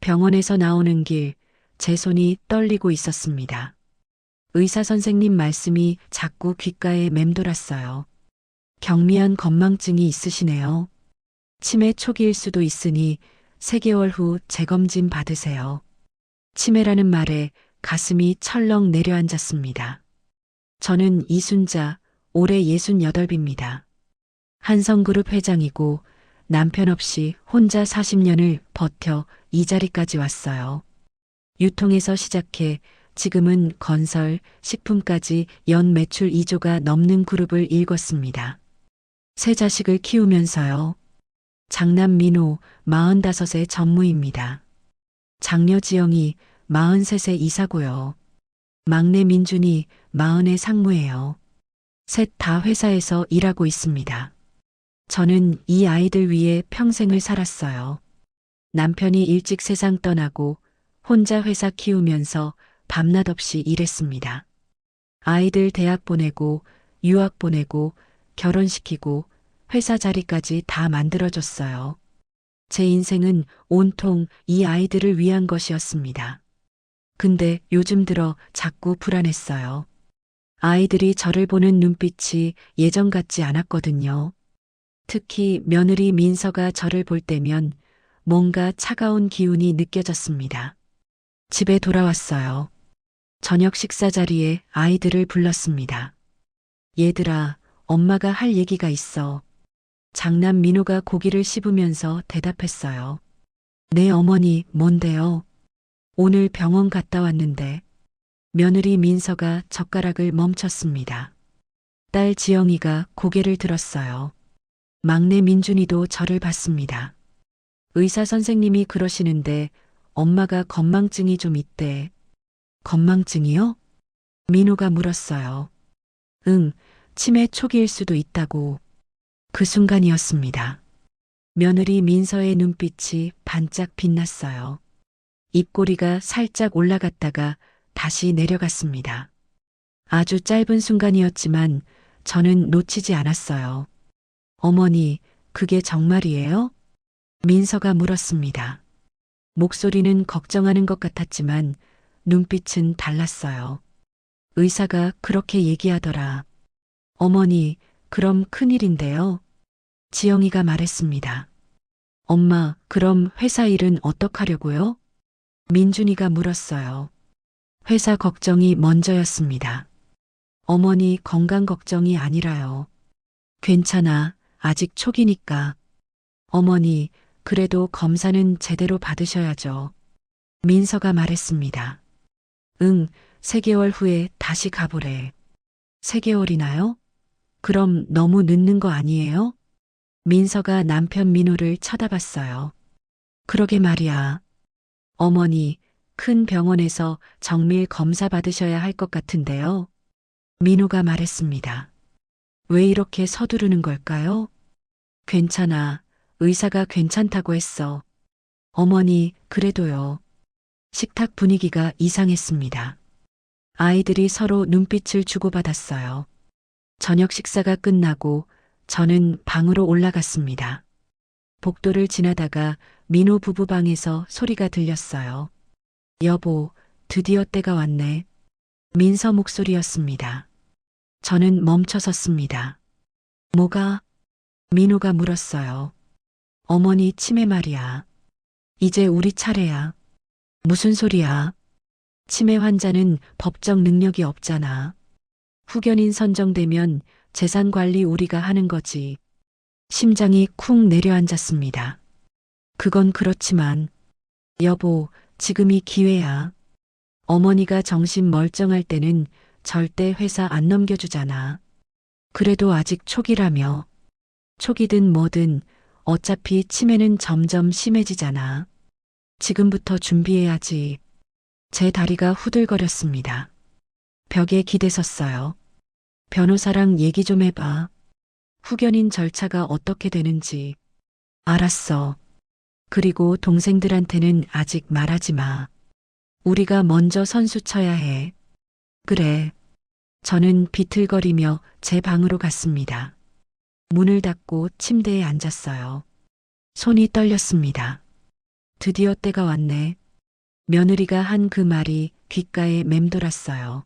병원에서 나오는 길, 제 손이 떨리고 있었습니다. 의사 선생님 말씀이 자꾸 귓가에 맴돌았어요. 경미한 건망증이 있으시네요. 치매 초기일 수도 있으니 3개월 후 재검진 받으세요. 치매라는 말에 가슴이 철렁 내려앉았습니다. 저는 이순자, 올해 68입니다. 한성그룹 회장이고 남편 없이 혼자 40년을 버텨 이 자리까지 왔어요. 유통에서 시작해 지금은 건설, 식품까지 연 매출 2조가 넘는 그룹을 일궜습니다. 3자식을 키우면서요. 장남 민호 45세 전무입니다. 장녀 지영이 43세 이사고요. 막내 민준이 40의 상무예요. 셋 다 회사에서 일하고 있습니다. 저는 이 아이들 위해 평생을 살았어요. 남편이 일찍 세상 떠나고 혼자 회사 키우면서 밤낮 없이 일했습니다. 아이들 대학 보내고 유학 보내고 결혼시키고 회사 자리까지 다 만들어줬어요. 제 인생은 온통 이 아이들을 위한 것이었습니다. 근데 요즘 들어 자꾸 불안했어요. 아이들이 저를 보는 눈빛이 예전 같지 않았거든요. 특히 며느리 민서가 저를 볼 때면 뭔가 차가운 기운이 느껴졌습니다. 집에 돌아왔어요. 저녁 식사 자리에 아이들을 불렀습니다. 얘들아, 엄마가 할 얘기가 있어. 장남 민호가 고기를 씹으면서 대답했어요. 네 어머니, 뭔데요? 오늘 병원 갔다 왔는데 며느리 민서가 젓가락을 멈췄습니다. 딸 지영이가 고개를 들었어요. 막내 민준이도 저를 봤습니다. 의사 선생님이 그러시는데 엄마가 건망증이 좀 있대. 건망증이요? 민호가 물었어요. 응, 치매 초기일 수도 있다고. 그 순간이었습니다. 며느리 민서의 눈빛이 반짝 빛났어요. 입꼬리가 살짝 올라갔다가 다시 내려갔습니다. 아주 짧은 순간이었지만 저는 놓치지 않았어요. 어머니, 그게 정말이에요? 민서가 물었습니다. 목소리는 걱정하는 것 같았지만 눈빛은 달랐어요. 의사가 그렇게 얘기하더라. 어머니, 그럼 큰일인데요. 지영이가 말했습니다. 엄마, 그럼 회사 일은 어떡하려고요? 민준이가 물었어요. 회사 걱정이 먼저였습니다. 어머니 건강 걱정이 아니라요. 괜찮아, 아직 초기니까. 어머니, 그래도 검사는 제대로 받으셔야죠. 민서가 말했습니다. 응, 3개월 후에 다시 가보래. 3개월이나요? 그럼 너무 늦는 거 아니에요? 민서가 남편 민호를 쳐다봤어요. 그러게 말이야. 어머니, 큰 병원에서 정밀 검사 받으셔야 할 것 같은데요. 민호가 말했습니다. 왜 이렇게 서두르는 걸까요? 괜찮아. 의사가 괜찮다고 했어. 어머니, 그래도요. 식탁 분위기가 이상했습니다. 아이들이 서로 눈빛을 주고받았어요. 저녁 식사가 끝나고 저는 방으로 올라갔습니다. 복도를 지나다가 민호 부부 방에서 소리가 들렸어요. 여보, 드디어 때가 왔네. 민서 목소리였습니다. 저는 멈춰섰습니다. 뭐가? 민호가 물었어요. 어머니 치매 말이야. 이제 우리 차례야. 무슨 소리야? 치매 환자는 법적 능력이 없잖아. 후견인 선정되면 재산 관리 우리가 하는 거지. 심장이 쿵 내려앉았습니다. 그건 그렇지만 여보, 지금이 기회야. 어머니가 정신 멀쩡할 때는 절대 회사 안 넘겨주잖아. 그래도 아직 초기라며. 초기든 뭐든 어차피 치매는 점점 심해지잖아. 지금부터 준비해야지. 제 다리가 후들거렸습니다. 벽에 기대섰어요. 변호사랑 얘기 좀 해봐. 후견인 절차가 어떻게 되는지. 알았어. 그리고 동생들한테는 아직 말하지 마. 우리가 먼저 선수 쳐야 해. 그래. 저는 비틀거리며 제 방으로 갔습니다. 문을 닫고 침대에 앉았어요. 손이 떨렸습니다. 드디어 때가 왔네. 며느리가 한 그 말이 귓가에 맴돌았어요.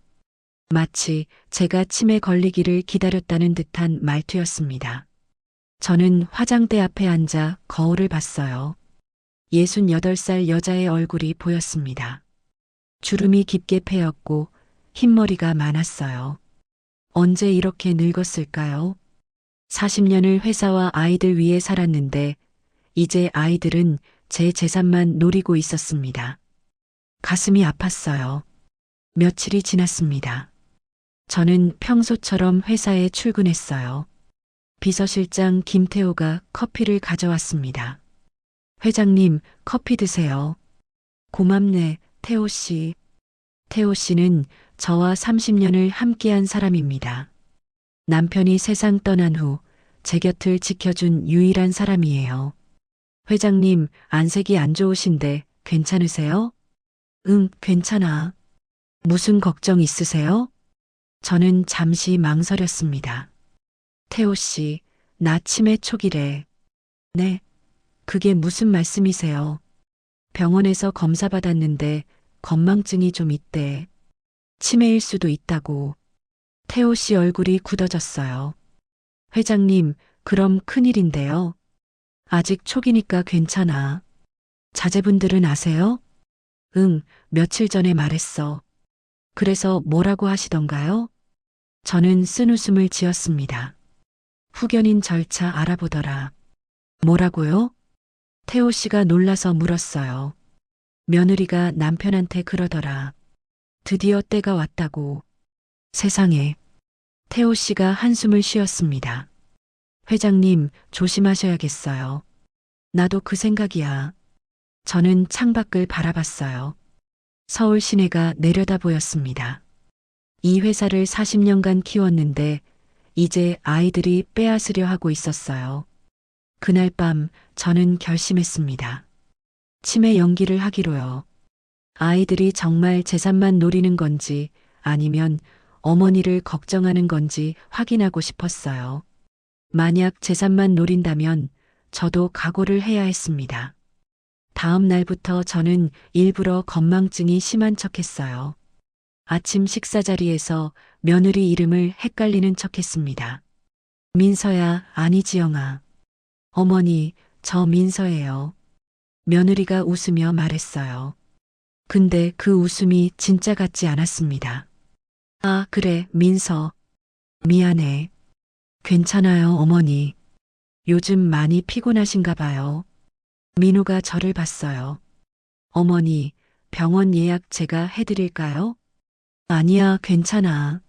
마치 제가 치매 걸리기를 기다렸다는 듯한 말투였습니다. 저는 화장대 앞에 앉아 거울을 봤어요. 68살 여자의 얼굴이 보였습니다. 주름이 깊게 패였고 흰머리가 많았어요. 언제 이렇게 늙었을까요? 40년을 회사와 아이들 위해 살았는데 이제 아이들은 제 재산만 노리고 있었습니다. 가슴이 아팠어요. 며칠이 지났습니다. 저는 평소처럼 회사에 출근했어요. 비서실장 김태호가 커피를 가져왔습니다. 회장님, 커피 드세요. 고맙네, 태호 씨. 태호 씨는 저와 30년을 함께한 사람입니다. 남편이 세상 떠난 후 제 곁을 지켜준 유일한 사람이에요. 회장님, 안색이 안 좋으신데 괜찮으세요? 응, 괜찮아. 무슨 걱정 있으세요? 저는 잠시 망설였습니다. 태호 씨, 나 치매 초기래. 네, 그게 무슨 말씀이세요? 병원에서 검사 받았는데 건망증이 좀 있대. 치매일 수도 있다고. 태호 씨 얼굴이 굳어졌어요. 회장님, 그럼 큰일인데요. 아직 초기니까 괜찮아. 자제분들은 아세요? 응, 며칠 전에 말했어. 그래서 뭐라고 하시던가요? 저는 쓴웃음을 지었습니다. 후견인 절차 알아보더라. 뭐라고요? 태호 씨가 놀라서 물었어요. 며느리가 남편한테 그러더라. 드디어 때가 왔다고. 세상에. 태호 씨가 한숨을 쉬었습니다. 회장님, 조심하셔야겠어요. 나도 그 생각이야. 저는 창밖을 바라봤어요. 서울 시내가 내려다 보였습니다. 이 회사를 40년간 키웠는데 이제 아이들이 빼앗으려 하고 있었어요. 그날 밤 저는 결심했습니다. 치매 연기를 하기로요. 아이들이 정말 재산만 노리는 건지 아니면 어머니를 걱정하는 건지 확인하고 싶었어요. 만약 재산만 노린다면 저도 각오를 해야 했습니다. 다음 날부터 저는 일부러 건망증이 심한 척했어요. 아침 식사 자리에서 며느리 이름을 헷갈리는 척했습니다. 민서야, 아니 지영아. 어머니, 저 민서예요. 며느리가 웃으며 말했어요. 근데 그 웃음이 진짜 같지 않았습니다. 아, 그래, 민서. 미안해. 괜찮아요, 어머니. 요즘 많이 피곤하신가 봐요. 민우가 저를 봤어요. 어머니, 병원 예약 제가 해드릴까요? 아니야, 괜찮아.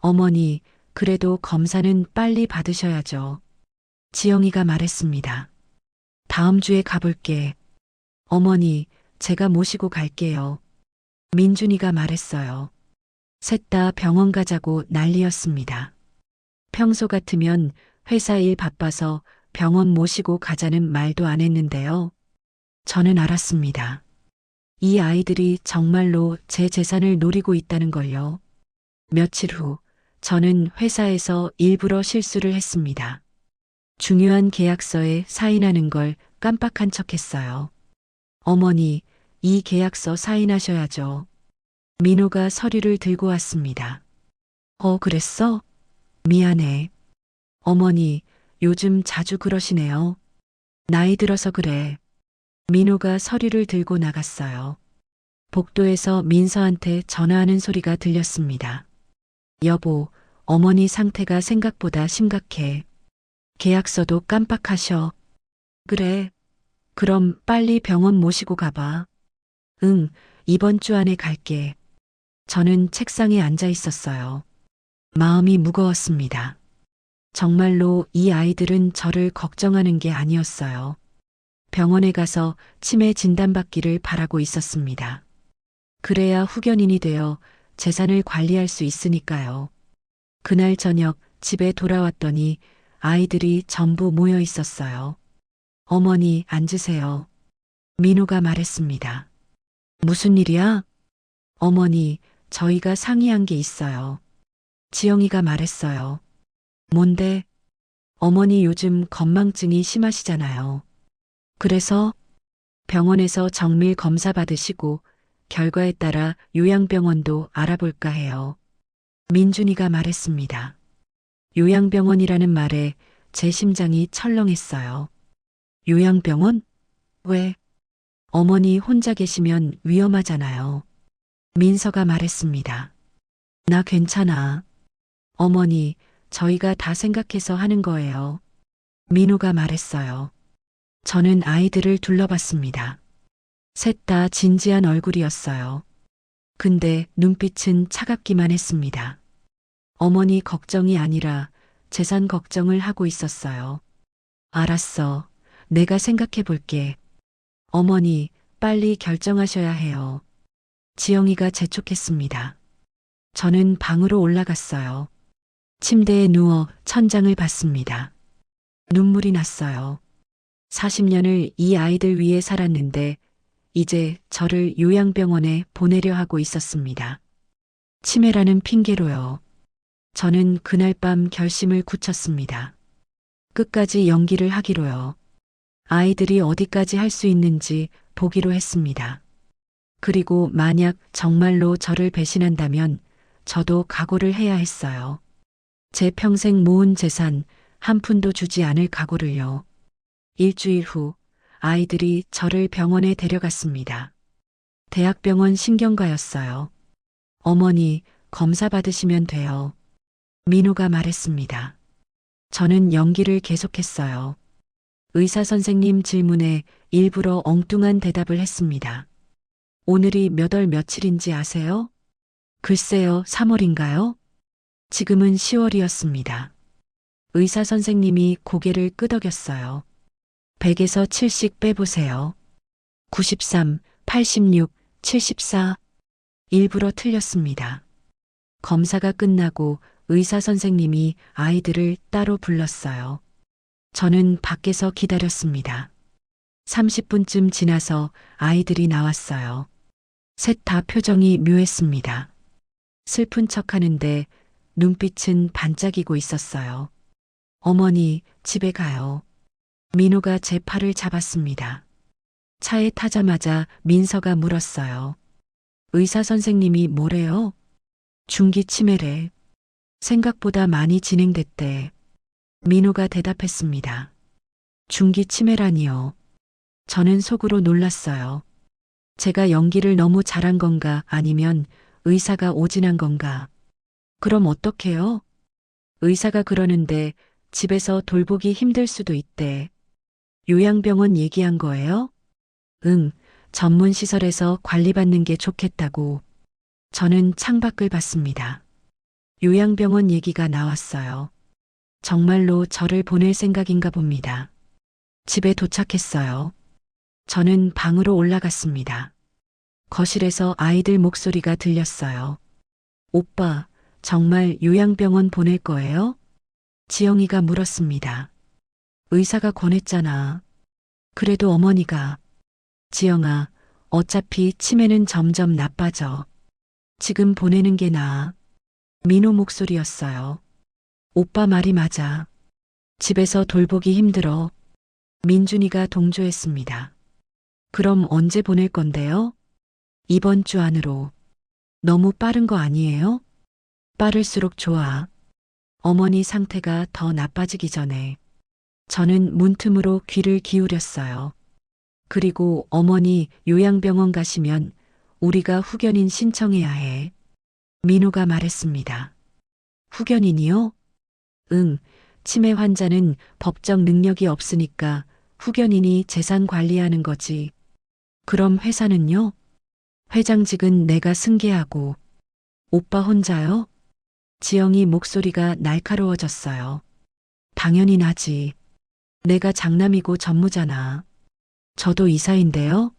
어머니, 그래도 검사는 빨리 받으셔야죠. 지영이가 말했습니다. 다음 주에 가볼게. 어머니, 제가 모시고 갈게요. 민준이가 말했어요. 셋 다 병원 가자고 난리였습니다. 평소 같으면 회사 일 바빠서 병원 모시고 가자는 말도 안 했는데요. 저는 알았습니다. 이 아이들이 정말로 제 재산을 노리고 있다는 걸요. 며칠 후, 저는 회사에서 일부러 실수를 했습니다. 중요한 계약서에 사인하는 걸 깜빡한 척 했어요. 어머니, 이 계약서 사인하셔야죠. 민호가 서류를 들고 왔습니다. 그랬어? 미안해. 어머니, 요즘 자주 그러시네요. 나이 들어서 그래. 민호가 서류를 들고 나갔어요. 복도에서 민서한테 전화하는 소리가 들렸습니다. 여보, 어머니 상태가 생각보다 심각해. 계약서도 깜빡하셔. 그래. 그럼 빨리 병원 모시고 가봐. 응, 이번 주 안에 갈게. 저는 책상에 앉아 있었어요. 마음이 무거웠습니다. 정말로 이 아이들은 저를 걱정하는 게 아니었어요. 병원에 가서 치매 진단받기를 바라고 있었습니다. 그래야 후견인이 되어 재산을 관리할 수 있으니까요. 그날 저녁 집에 돌아왔더니 아이들이 전부 모여 있었어요. 어머니, 앉으세요. 민호가 말했습니다. 무슨 일이야? 어머니, 저희가 상의한 게 있어요. 지영이가 말했어요. 뭔데? 어머니 요즘 건망증이 심하시잖아요. 그래서 병원에서 정밀 검사 받으시고 결과에 따라 요양병원도 알아볼까 해요. 민준이가 말했습니다. 요양병원이라는 말에 제 심장이 철렁했어요. 요양병원? 왜? 어머니 혼자 계시면 위험하잖아요. 민서가 말했습니다. 나 괜찮아. 어머니, 저희가 다 생각해서 하는 거예요. 민호가 말했어요. 저는 아이들을 둘러봤습니다. 셋 다 진지한 얼굴이었어요. 근데 눈빛은 차갑기만 했습니다. 어머니 걱정이 아니라 재산 걱정을 하고 있었어요. 알았어. 내가 생각해 볼게. 어머니, 빨리 결정하셔야 해요. 지영이가 재촉했습니다. 저는 방으로 올라갔어요. 침대에 누워 천장을 봤습니다. 눈물이 났어요. 40년을 이 아이들 위해 살았는데 이제 저를 요양병원에 보내려 하고 있었습니다. 치매라는 핑계로요. 저는 그날 밤 결심을 굳혔습니다. 끝까지 연기를 하기로요. 아이들이 어디까지 할 수 있는지 보기로 했습니다. 그리고 만약 정말로 저를 배신한다면 저도 각오를 해야 했어요. 제 평생 모은 재산 한 푼도 주지 않을 각오를요. 일주일 후 아이들이 저를 병원에 데려갔습니다. 대학병원 신경과였어요. 어머니, 검사 받으시면 돼요. 민호가 말했습니다. 저는 연기를 계속했어요. 의사 선생님 질문에 일부러 엉뚱한 대답을 했습니다. 오늘이 몇 월 며칠인지 아세요? 글쎄요, 3월인가요? 지금은 10월이었습니다. 의사 선생님이 고개를 끄덕였어요. 100에서 7씩 빼보세요. 93, 86, 74. 일부러 틀렸습니다. 검사가 끝나고 의사 선생님이 아이들을 따로 불렀어요. 저는 밖에서 기다렸습니다. 30분쯤 지나서 아이들이 나왔어요. 셋 다 표정이 묘했습니다. 슬픈 척 하는데 눈빛은 반짝이고 있었어요. 어머니, 집에 가요. 민호가 제 팔을 잡았습니다. 차에 타자마자 민서가 물었어요. 의사 선생님이 뭐래요? 중기 치매래. 생각보다 많이 진행됐대. 민호가 대답했습니다. 중기 치매라니요. 저는 속으로 놀랐어요. 제가 연기를 너무 잘한 건가 아니면 의사가 오진한 건가. 그럼 어떡해요? 의사가 그러는데 집에서 돌보기 힘들 수도 있대. 요양병원 얘기한 거예요? 응, 전문시설에서 관리받는 게 좋겠다고. 저는 창밖을 봤습니다. 요양병원 얘기가 나왔어요. 정말로 저를 보낼 생각인가 봅니다. 집에 도착했어요. 저는 방으로 올라갔습니다. 거실에서 아이들 목소리가 들렸어요. 오빠, 정말 요양병원 보낼 거예요? 지영이가 물었습니다. 의사가 권했잖아. 그래도 어머니가. 지영아, 어차피 치매는 점점 나빠져. 지금 보내는 게 나아. 민호 목소리였어요. 오빠 말이 맞아. 집에서 돌보기 힘들어. 민준이가 동조했습니다. 그럼 언제 보낼 건데요? 이번 주 안으로. 너무 빠른 거 아니에요? 빠를수록 좋아. 어머니 상태가 더 나빠지기 전에. 저는 문틈으로 귀를 기울였어요. 그리고 어머니 요양병원 가시면 우리가 후견인 신청해야 해. 민호가 말했습니다. 후견인이요? 응, 치매 환자는 법적 능력이 없으니까 후견인이 재산 관리하는 거지. 그럼 회사는요? 회장직은 내가 승계하고. 오빠 혼자요? 지영이 목소리가 날카로워졌어요. 당연히 나지. 내가 장남이고 전무잖아. 저도 이사인데요.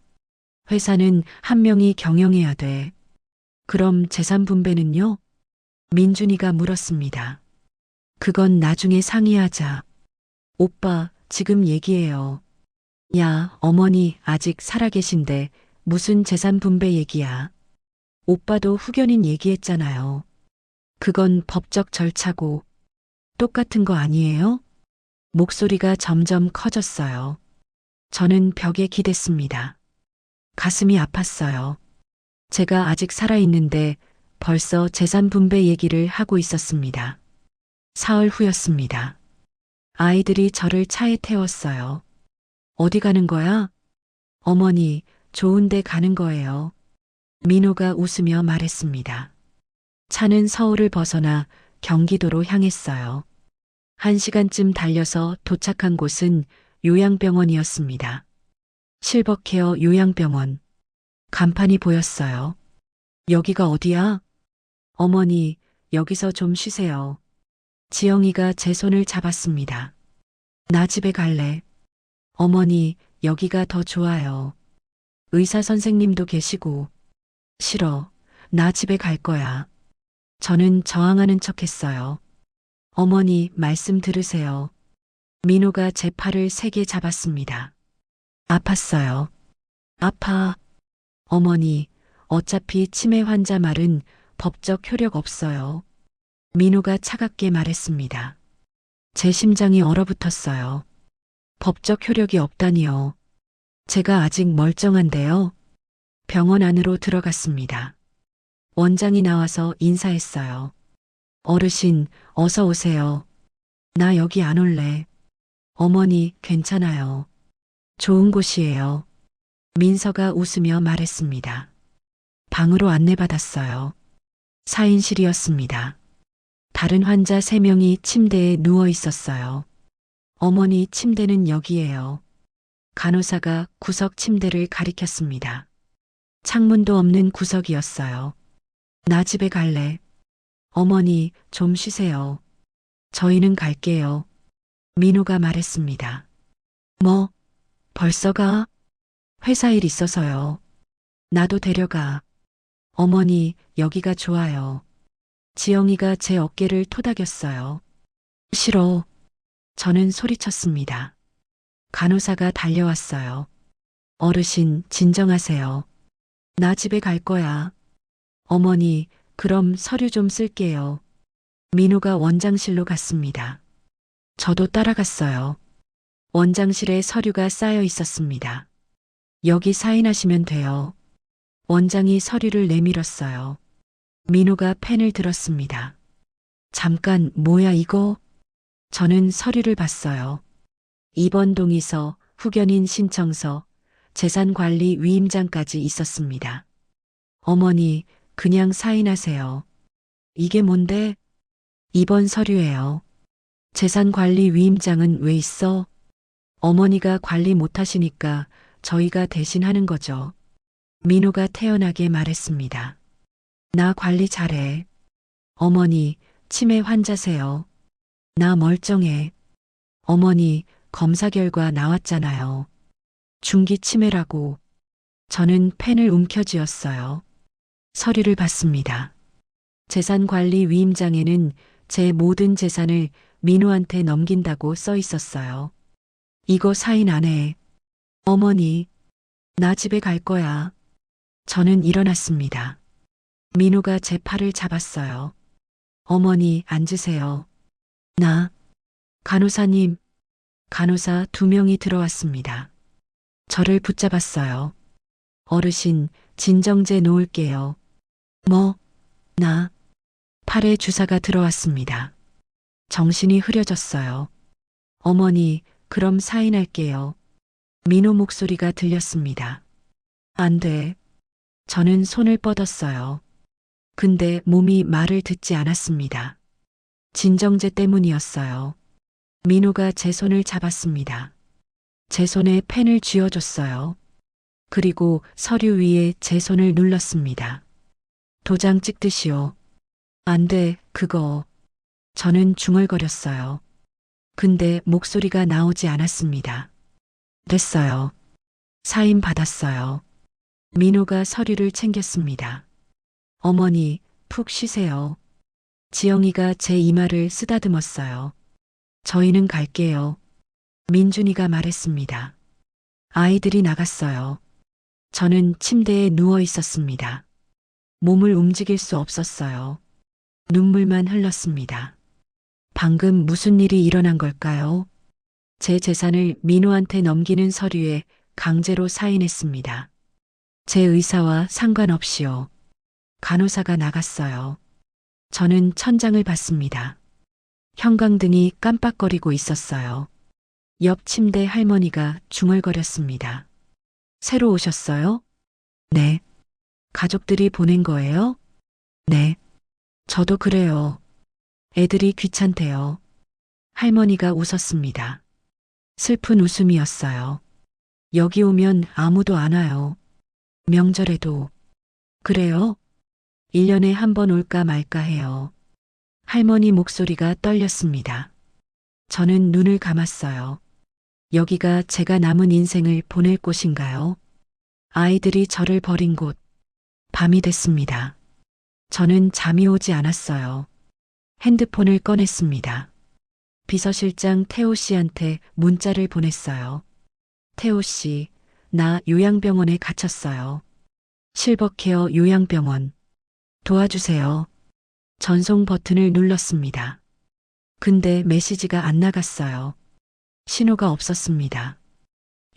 회사는 한 명이 경영해야 돼. 그럼 재산 분배는요? 민준이가 물었습니다. 그건 나중에 상의하자. 오빠, 지금 얘기해요. 야, 어머니 아직 살아계신데 무슨 재산 분배 얘기야. 오빠도 후견인 얘기했잖아요. 그건 법적 절차고 똑같은 거 아니에요? 목소리가 점점 커졌어요. 저는 벽에 기댔습니다. 가슴이 아팠어요. 제가 아직 살아있는데 벌써 재산 분배 얘기를 하고 있었습니다. 사흘 후였습니다. 아이들이 저를 차에 태웠어요. 어디 가는 거야? 어머니, 좋은 데 가는 거예요. 민호가 웃으며 말했습니다. 차는 서울을 벗어나 경기도로 향했어요. 1시간쯤 달려서 도착한 곳은 요양병원이었습니다. 실버케어 요양병원. 간판이 보였어요. 여기가 어디야? 어머니, 여기서 좀 쉬세요. 지영이가 제 손을 잡았습니다. 나 집에 갈래. 어머니, 여기가 더 좋아요. 의사 선생님도 계시고. 싫어. 나 집에 갈 거야. 저는 저항하는 척 했어요. 어머니, 말씀 들으세요. 민호가 제 팔을 세게 잡았습니다. 아팠어요. 아파. 어머니, 어차피 치매 환자 말은 법적 효력 없어요. 민호가 차갑게 말했습니다. 제 심장이 얼어붙었어요. 법적 효력이 없다니요. 제가 아직 멀쩡한데요. 병원 안으로 들어갔습니다. 원장이 나와서 인사했어요. 어르신, 어서 오세요. 나 여기 안 올래. 어머니, 괜찮아요. 좋은 곳이에요. 민서가 웃으며 말했습니다. 방으로 안내받았어요. 4인실이었습니다. 다른 환자 3명이 침대에 누워 있었어요. 어머니 침대는 여기에요. 간호사가 구석 침대를 가리켰습니다. 창문도 없는 구석이었어요. 나 집에 갈래. 어머니, 좀 쉬세요. 저희는 갈게요. 민호가 말했습니다. 뭐, 벌써 가? 회사 일 있어서요. 나도 데려가. 어머니, 여기가 좋아요. 지영이가 제 어깨를 토닥였어요. 싫어. 저는 소리쳤습니다. 간호사가 달려왔어요. 어르신, 진정하세요. 나 집에 갈 거야. 어머니, 그럼 서류 좀 쓸게요. 민호가 원장실로 갔습니다. 저도 따라갔어요. 원장실에 서류가 쌓여 있었습니다. 여기 사인하시면 돼요. 원장이 서류를 내밀었어요. 민호가 펜을 들었습니다. 잠깐, 뭐야 이거? 저는 서류를 봤어요. 입원 동의서, 후견인 신청서, 재산관리 위임장까지 있었습니다. 어머니, 그냥 사인하세요. 이게 뭔데? 입원 서류예요. 재산관리 위임장은 왜 있어? 어머니가 관리 못하시니까 저희가 대신 하는 거죠. 민호가 태연하게 말했습니다. 나 관리 잘해. 어머니, 치매 환자세요. 나 멀쩡해. 어머니, 검사 결과 나왔잖아요. 중기 치매라고. 저는 펜을 움켜쥐었어요. 서류를 봤습니다. 재산관리 위임장에는 제 모든 재산을 민호한테 넘긴다고 써 있었어요. 이거 사인 안 해. 어머니, 나 집에 갈 거야. 저는 일어났습니다. 민호가 제 팔을 잡았어요. 어머니, 앉으세요. 나, 간호사님, 간호사 2명이 들어왔습니다. 저를 붙잡았어요. 어르신, 진정제 놓을게요. 뭐, 나, 팔에 주사가 들어왔습니다. 정신이 흐려졌어요. 어머니, 그럼 사인할게요. 민호 목소리가 들렸습니다. 안 돼. 저는 손을 뻗었어요. 근데 몸이 말을 듣지 않았습니다. 진정제 때문이었어요. 민호가 제 손을 잡았습니다. 제 손에 펜을 쥐어줬어요. 그리고 서류 위에 제 손을 눌렀습니다. 도장 찍듯이요. 안 돼, 그거. 저는 중얼거렸어요. 근데 목소리가 나오지 않았습니다. 됐어요. 사인 받았어요. 민호가 서류를 챙겼습니다. 어머니, 푹 쉬세요. 지영이가 제 이마를 쓰다듬었어요. 저희는 갈게요. 민준이가 말했습니다. 아이들이 나갔어요. 저는 침대에 누워 있었습니다. 몸을 움직일 수 없었어요. 눈물만 흘렀습니다. 방금 무슨 일이 일어난 걸까요? 제 재산을 민호한테 넘기는 서류에 강제로 사인했습니다. 제 의사와 상관없이요. 간호사가 나갔어요. 저는 천장을 봤습니다. 형광등이 깜빡거리고 있었어요. 옆 침대 할머니가 중얼거렸습니다. 새로 오셨어요? 네. 가족들이 보낸 거예요? 네. 저도 그래요. 애들이 귀찮대요. 할머니가 웃었습니다. 슬픈 웃음이었어요. 여기 오면 아무도 안 와요. 명절에도. 그래요? 1년에 한 번 올까 말까 해요. 할머니 목소리가 떨렸습니다. 저는 눈을 감았어요. 여기가 제가 남은 인생을 보낼 곳인가요? 아이들이 저를 버린 곳. 밤이 됐습니다. 저는 잠이 오지 않았어요. 핸드폰을 꺼냈습니다. 비서실장 태호 씨한테 문자를 보냈어요. 태호 씨, 나 요양병원에 갇혔어요. 실버케어 요양병원. 도와주세요. 전송 버튼을 눌렀습니다. 근데 메시지가 안 나갔어요. 신호가 없었습니다.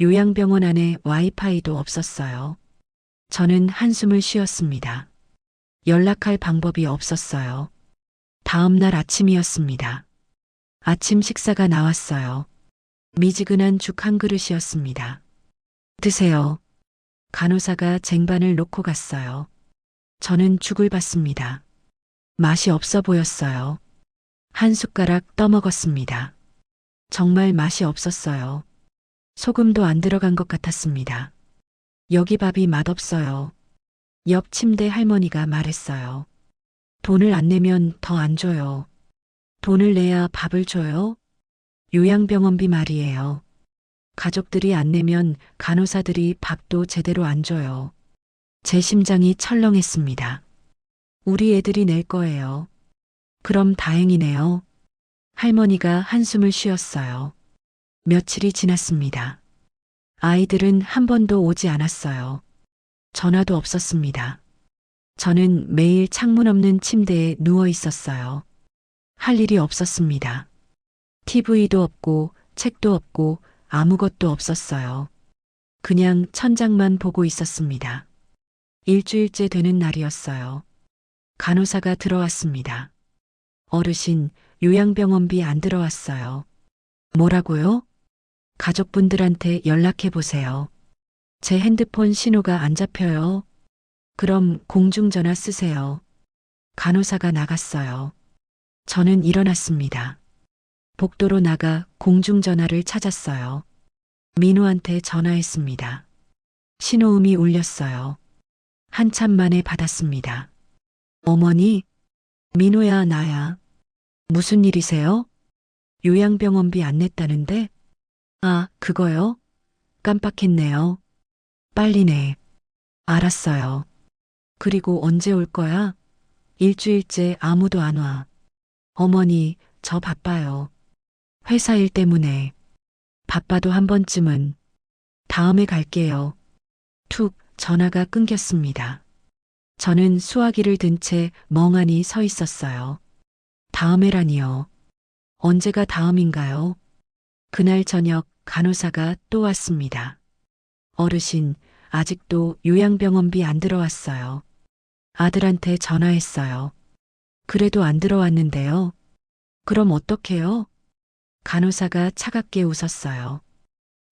요양병원 안에 와이파이도 없었어요. 저는 한숨을 쉬었습니다. 연락할 방법이 없었어요. 다음 날 아침이었습니다. 아침 식사가 나왔어요. 미지근한 죽 한 그릇이었습니다. 드세요. 간호사가 쟁반을 놓고 갔어요. 저는 죽을 받습니다. 맛이 없어 보였어요. 한 숟가락 떠먹었습니다. 정말 맛이 없었어요. 소금도 안 들어간 것 같았습니다. 여기 밥이 맛없어요. 옆 침대 할머니가 말했어요. 돈을 안 내면 더 안 줘요. 돈을 내야 밥을 줘요? 요양병원비 말이에요. 가족들이 안 내면 간호사들이 밥도 제대로 안 줘요. 제 심장이 철렁했습니다. 우리 애들이 낼 거예요. 그럼 다행이네요. 할머니가 한숨을 쉬었어요. 며칠이 지났습니다. 아이들은 한 번도 오지 않았어요. 전화도 없었습니다. 저는 매일 창문 없는 침대에 누워 있었어요. 할 일이 없었습니다. TV도 없고 책도 없고 아무것도 없었어요. 그냥 천장만 보고 있었습니다. 일주일째 되는 날이었어요. 간호사가 들어왔습니다. 어르신, 요양병원비 안 들어왔어요. 뭐라고요? 가족분들한테 연락해 보세요. 제 핸드폰 신호가 안 잡혀요. 그럼 공중전화 쓰세요. 간호사가 나갔어요. 저는 일어났습니다. 복도로 나가 공중전화를 찾았어요. 민호한테 전화했습니다. 신호음이 울렸어요. 한참 만에 받았습니다. 어머니, 민호야, 나야. 무슨 일이세요? 요양병원비 안 냈다는데? 아, 그거요? 깜빡했네요. 빨리 내. 알았어요. 그리고 언제 올 거야? 일주일째 아무도 안 와. 어머니, 저 바빠요. 회사 일 때문에. 바빠도 한 번쯤은. 다음에 갈게요. 툭, 전화가 끊겼습니다. 저는 수화기를 든 채 멍하니 서 있었어요. 다음에라니요. 언제가 다음인가요? 그날 저녁 간호사가 또 왔습니다. 어르신, 아직도 요양병원비 안 들어왔어요. 아들한테 전화했어요. 그래도 안 들어왔는데요. 그럼 어떡해요? 간호사가 차갑게 웃었어요.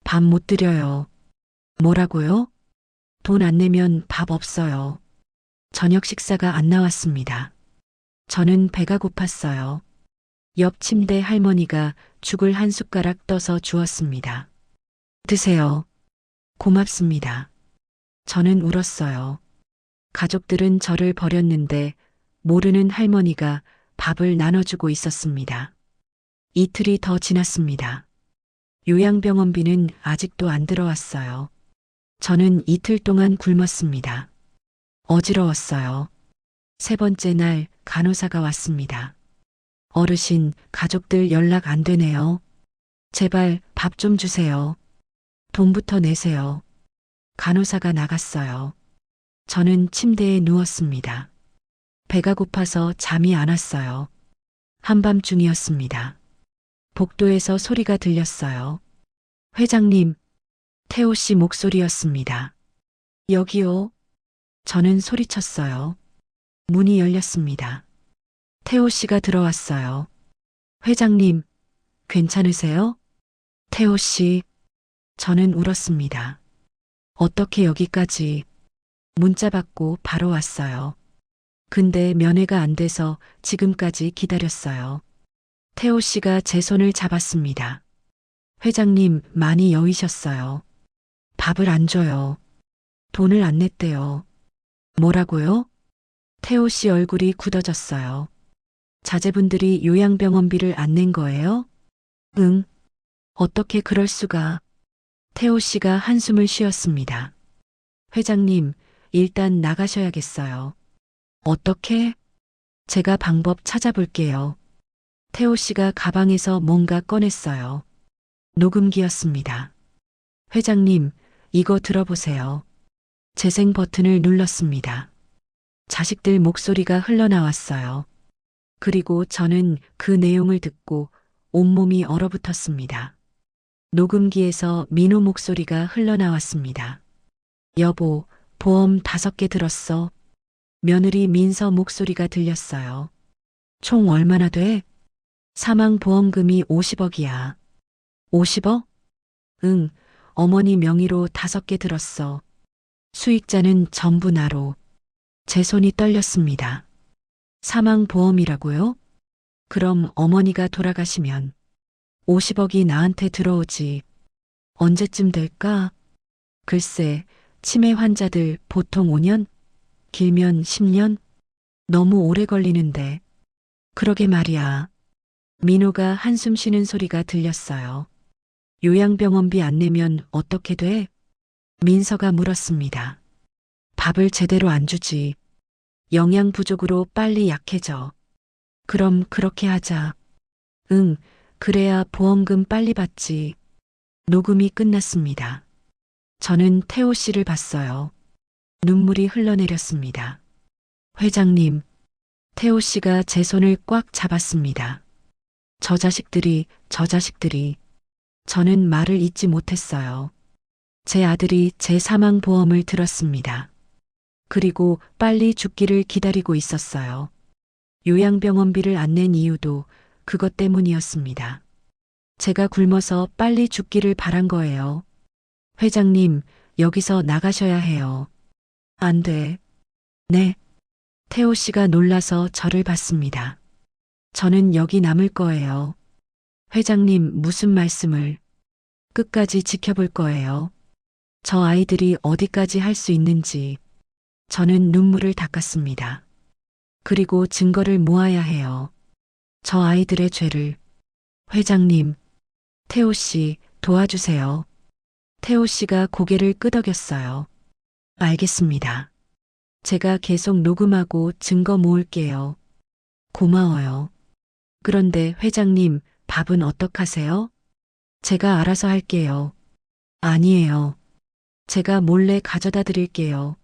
밥 못 드려요. 뭐라고요? 돈 안 내면 밥 없어요. 저녁 식사가 안 나왔습니다. 저는 배가 고팠어요. 옆 침대 할머니가 죽을 한 숟가락 떠서 주었습니다. 드세요. 고맙습니다. 저는 울었어요. 가족들은 저를 버렸는데 모르는 할머니가 밥을 나눠주고 있었습니다. 이틀이 더 지났습니다. 요양병원비는 아직도 안 들어왔어요. 저는 이틀 동안 굶었습니다. 어지러웠어요. 세 번째 날 간호사가 왔습니다. 어르신, 가족들 연락 안 되네요. 제발 밥 좀 주세요. 돈부터 내세요. 간호사가 나갔어요. 저는 침대에 누웠습니다. 배가 고파서 잠이 안 왔어요. 한밤중이었습니다. 복도에서 소리가 들렸어요. 회장님, 태호 씨 목소리였습니다. 여기요. 저는 소리쳤어요. 문이 열렸습니다. 태호 씨가 들어왔어요. 회장님, 괜찮으세요? 태호 씨, 저는 울었습니다. 어떻게 여기까지? 문자 받고 바로 왔어요. 근데 면회가 안 돼서 지금까지 기다렸어요. 태호 씨가 제 손을 잡았습니다. 회장님, 많이 여위셨어요. 밥을 안 줘요. 돈을 안 냈대요. 뭐라고요? 태호 씨 얼굴이 굳어졌어요. 자제분들이 요양병원비를 안 낸 거예요? 응. 어떻게 그럴 수가. 태호 씨가 한숨을 쉬었습니다. 회장님, 일단 나가셔야겠어요. 어떻게? 제가 방법 찾아볼게요. 태호 씨가 가방에서 뭔가 꺼냈어요. 녹음기였습니다. 회장님, 이거 들어보세요. 재생 버튼을 눌렀습니다. 자식들 목소리가 흘러나왔어요. 그리고 저는 그 내용을 듣고 온몸이 얼어붙었습니다. 녹음기에서 민호 목소리가 흘러나왔습니다. 여보, 보험 5개 들었어. 며느리 민서 목소리가 들렸어요. 총 얼마나 돼? 사망보험금이 50억이야. 50억? 응, 어머니 명의로 5개 들었어. 수익자는 전부 나로. 제 손이 떨렸습니다. 사망보험이라고요? 그럼 어머니가 돌아가시면 50억이 나한테 들어오지. 언제쯤 될까? 글쎄, 치매 환자들 보통 5년? 길면 10년? 너무 오래 걸리는데. 그러게 말이야. 민호가 한숨 쉬는 소리가 들렸어요. 요양병원비 안 내면 어떻게 돼? 민서가 물었습니다. 밥을 제대로 안 주지. 영양 부족으로 빨리 약해져. 그럼 그렇게 하자. 응, 그래야 보험금 빨리 받지. 녹음이 끝났습니다. 저는 태호 씨를 봤어요. 눈물이 흘러내렸습니다. 회장님, 태호 씨가 제 손을 꽉 잡았습니다. 저 자식들이. 저는 말을 잇지 못했어요. 제 아들이 제 사망보험을 들었습니다. 그리고 빨리 죽기를 기다리고 있었어요. 요양병원비를 안 낸 이유도 그것 때문이었습니다. 제가 굶어서 빨리 죽기를 바란 거예요. 회장님, 여기서 나가셔야 해요. 안 돼. 네. 태호 씨가 놀라서 저를 봤습니다. 저는 여기 남을 거예요. 회장님, 무슨 말씀을. 끝까지 지켜볼 거예요. 저 아이들이 어디까지 할 수 있는지. 저는 눈물을 닦았습니다. 그리고 증거를 모아야 해요. 저 아이들의 죄를. 회장님, 태호 씨, 도와주세요. 태호 씨가 고개를 끄덕였어요. 알겠습니다. 제가 계속 녹음하고 증거 모을게요. 고마워요. 그런데 회장님, 밥은 어떡하세요? 제가 알아서 할게요. 아니에요. 제가 몰래 가져다 드릴게요.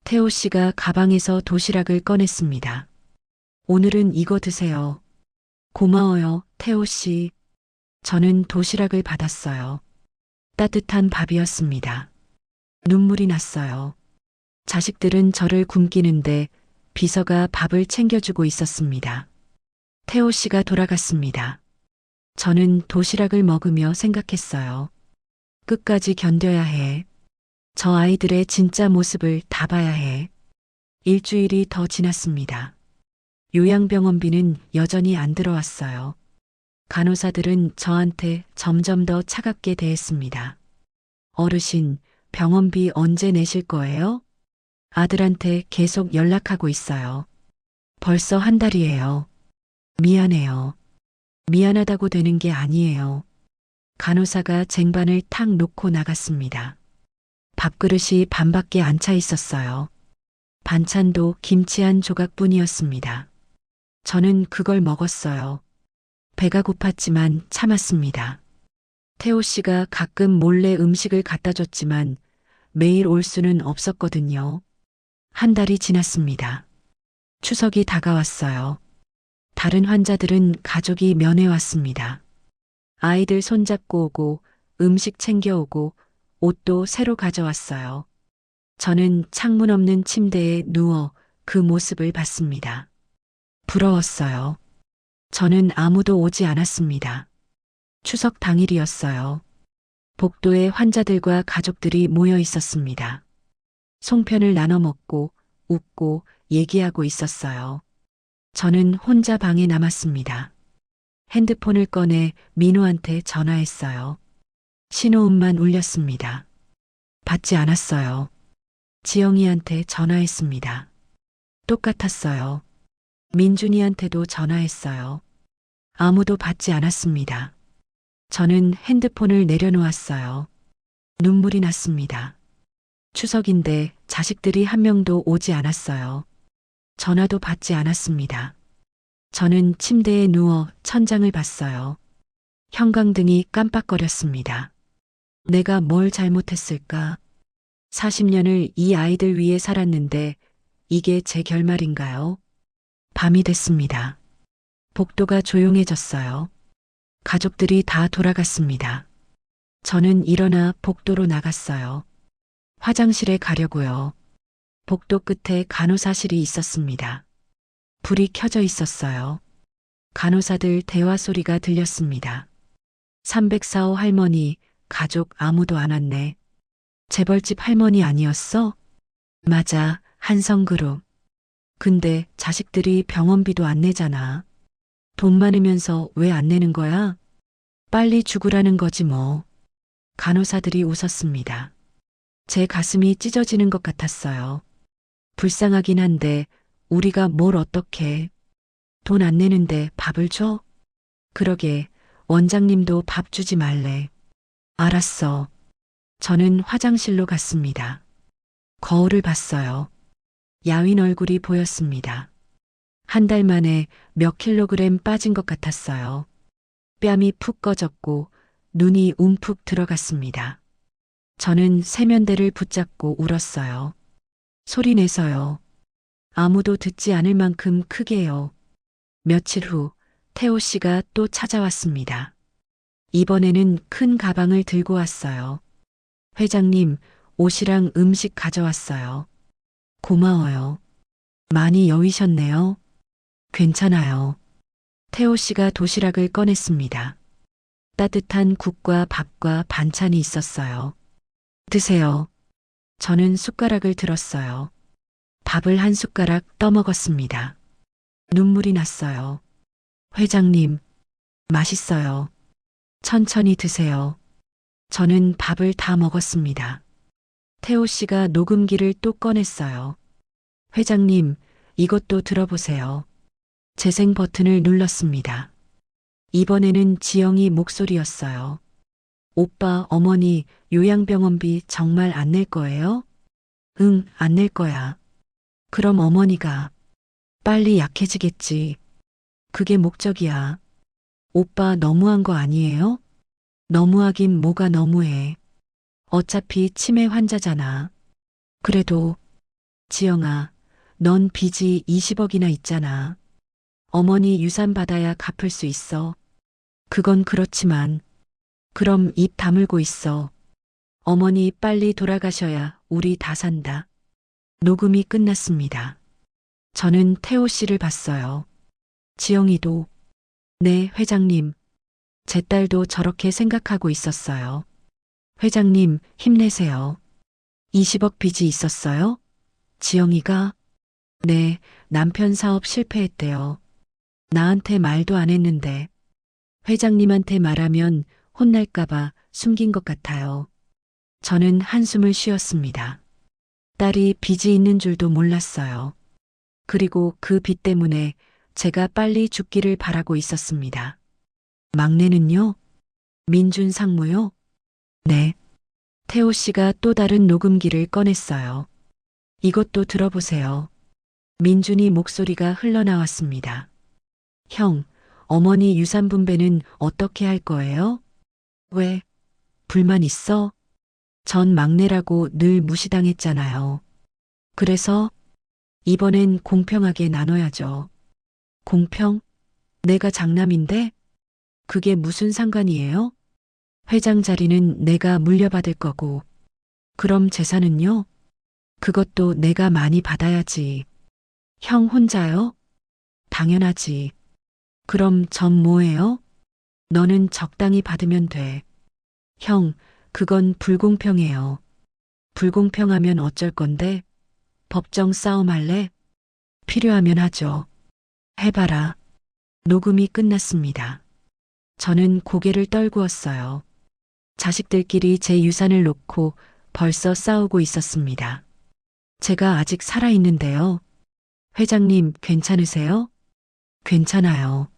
태호 씨가 가방에서 도시락을 꺼냈습니다. 오늘은 이거 드세요. 고마워요, 태호 씨. 저는 도시락을 받았어요. 따뜻한 밥이었습니다. 눈물이 났어요. 자식들은 저를 굶기는데 비서가 밥을 챙겨주고 있었습니다. 태호 씨가 돌아갔습니다. 저는 도시락을 먹으며 생각했어요. 끝까지 견뎌야 해. 저 아이들의 진짜 모습을 다 봐야 해. 일주일이 더 지났습니다. 요양병원비는 여전히 안 들어왔어요. 간호사들은 저한테 점점 더 차갑게 대했습니다. 어르신, 병원비 언제 내실 거예요? 아들한테 계속 연락하고 있어요. 벌써 한 달이에요. 미안해요. 미안하다고 되는 게 아니에요. 간호사가 쟁반을 탁 놓고 나갔습니다. 밥그릇이 반밖에 안 차 있었어요. 반찬도 김치 한 조각뿐이었습니다. 저는 그걸 먹었어요. 배가 고팠지만 참았습니다. 태호 씨가 가끔 몰래 음식을 갖다 줬지만 매일 올 수는 없었거든요. 한 달이 지났습니다. 추석이 다가왔어요. 다른 환자들은 가족이 면회 왔습니다. 아이들 손잡고 오고 음식 챙겨오고 옷도 새로 가져왔어요. 저는 창문 없는 침대에 누워 그 모습을 봤습니다. 부러웠어요. 저는 아무도 오지 않았습니다. 추석 당일이었어요. 복도에 환자들과 가족들이 모여 있었습니다. 송편을 나눠 먹고 웃고 얘기하고 있었어요. 저는 혼자 방에 남았습니다. 핸드폰을 꺼내 민호한테 전화했어요. 신호음만 울렸습니다. 받지 않았어요. 지영이한테 전화했습니다. 똑같았어요. 민준이한테도 전화했어요. 아무도 받지 않았습니다. 저는 핸드폰을 내려놓았어요. 눈물이 났습니다. 추석인데 자식들이 한 명도 오지 않았어요. 전화도 받지 않았습니다. 저는 침대에 누워 천장을 봤어요. 형광등이 깜빡거렸습니다. 내가 뭘 잘못했을까? 40년을 이 아이들 위해 살았는데 이게 제 결말인가요? 밤이 됐습니다. 복도가 조용해졌어요. 가족들이 다 돌아갔습니다. 저는 일어나 복도로 나갔어요. 화장실에 가려고요. 복도 끝에 간호사실이 있었습니다. 불이 켜져 있었어요. 간호사들 대화 소리가 들렸습니다. 304호 할머니, 가족 아무도 안 왔네. 재벌집 할머니 아니었어? 맞아, 한성그룹. 근데 자식들이 병원비도 안 내잖아. 돈 많으면서 왜 안 내는 거야? 빨리 죽으라는 거지 뭐. 간호사들이 웃었습니다. 제 가슴이 찢어지는 것 같았어요. 불쌍하긴 한데 우리가 뭘 어떻게. 돈 안 내는데 밥을 줘? 그러게 원장님도 밥 주지 말래. 알았어. 저는 화장실로 갔습니다. 거울을 봤어요. 야윈 얼굴이 보였습니다. 한 달 만에 몇 킬로그램 빠진 것 같았어요. 뺨이 푹 꺼졌고 눈이 움푹 들어갔습니다. 저는 세면대를 붙잡고 울었어요. 소리 내서요. 아무도 듣지 않을 만큼 크게요. 며칠 후 태호 씨가 또 찾아왔습니다. 이번에는 큰 가방을 들고 왔어요. 회장님, 옷이랑 음식 가져왔어요. 고마워요. 많이 여위셨네요. 괜찮아요. 태호 씨가 도시락을 꺼냈습니다. 따뜻한 국과 밥과 반찬이 있었어요. 드세요. 저는 숟가락을 들었어요. 밥을 한 숟가락 떠먹었습니다. 눈물이 났어요. 회장님, 맛있어요. 천천히 드세요. 저는 밥을 다 먹었습니다. 태호 씨가 녹음기를 또 꺼냈어요. 회장님, 이것도 들어보세요. 재생 버튼을 눌렀습니다. 이번에는 지영이 목소리였어요. 오빠, 어머니, 요양병원비 정말 안 낼 거예요? 응, 안 낼 거야. 그럼 어머니가 빨리 약해지겠지. 그게 목적이야. 오빠 너무한 거 아니에요? 너무하긴 뭐가 너무해. 어차피 치매 환자잖아. 그래도 지영아, 넌 빚이 20억이나 있잖아. 어머니 유산 받아야 갚을 수 있어. 그건 그렇지만 그럼 입 다물고 있어. 어머니 빨리 돌아가셔야 우리 다 산다. 녹음이 끝났습니다. 저는 태호 씨를 봤어요. 지영이도. 네, 회장님. 제 딸도 저렇게 생각하고 있었어요. 회장님, 힘내세요. 20억 빚이 있었어요? 지영이가? 네, 남편 사업 실패했대요. 나한테 말도 안 했는데. 회장님한테 말하면 혼날까봐 숨긴 것 같아요. 저는 한숨을 쉬었습니다. 딸이 빚이 있는 줄도 몰랐어요. 그리고 그 빚 때문에 제가 빨리 죽기를 바라고 있었습니다. 막내는요? 민준 상무요? 네. 태호 씨가 또 다른 녹음기를 꺼냈어요. 이것도 들어보세요. 민준이 목소리가 흘러나왔습니다. 형, 어머니 유산 분배는 어떻게 할 거예요? 왜? 불만 있어? 전 막내라고 늘 무시당했잖아요. 그래서 이번엔 공평하게 나눠야죠. 공평? 내가 장남인데? 그게 무슨 상관이에요? 회장 자리는 내가 물려받을 거고. 그럼 재산은요? 그것도 내가 많이 받아야지. 형 혼자요? 당연하지. 그럼 전 뭐예요? 너는 적당히 받으면 돼. 형, 그건 불공평해요. 불공평하면 어쩔 건데? 법정 싸움 할래? 필요하면 하죠. 해봐라. 녹음이 끝났습니다. 저는 고개를 떨구었어요. 자식들끼리 제 유산을 놓고 벌써 싸우고 있었습니다. 제가 아직 살아있는데요. 회장님, 괜찮으세요? 괜찮아요.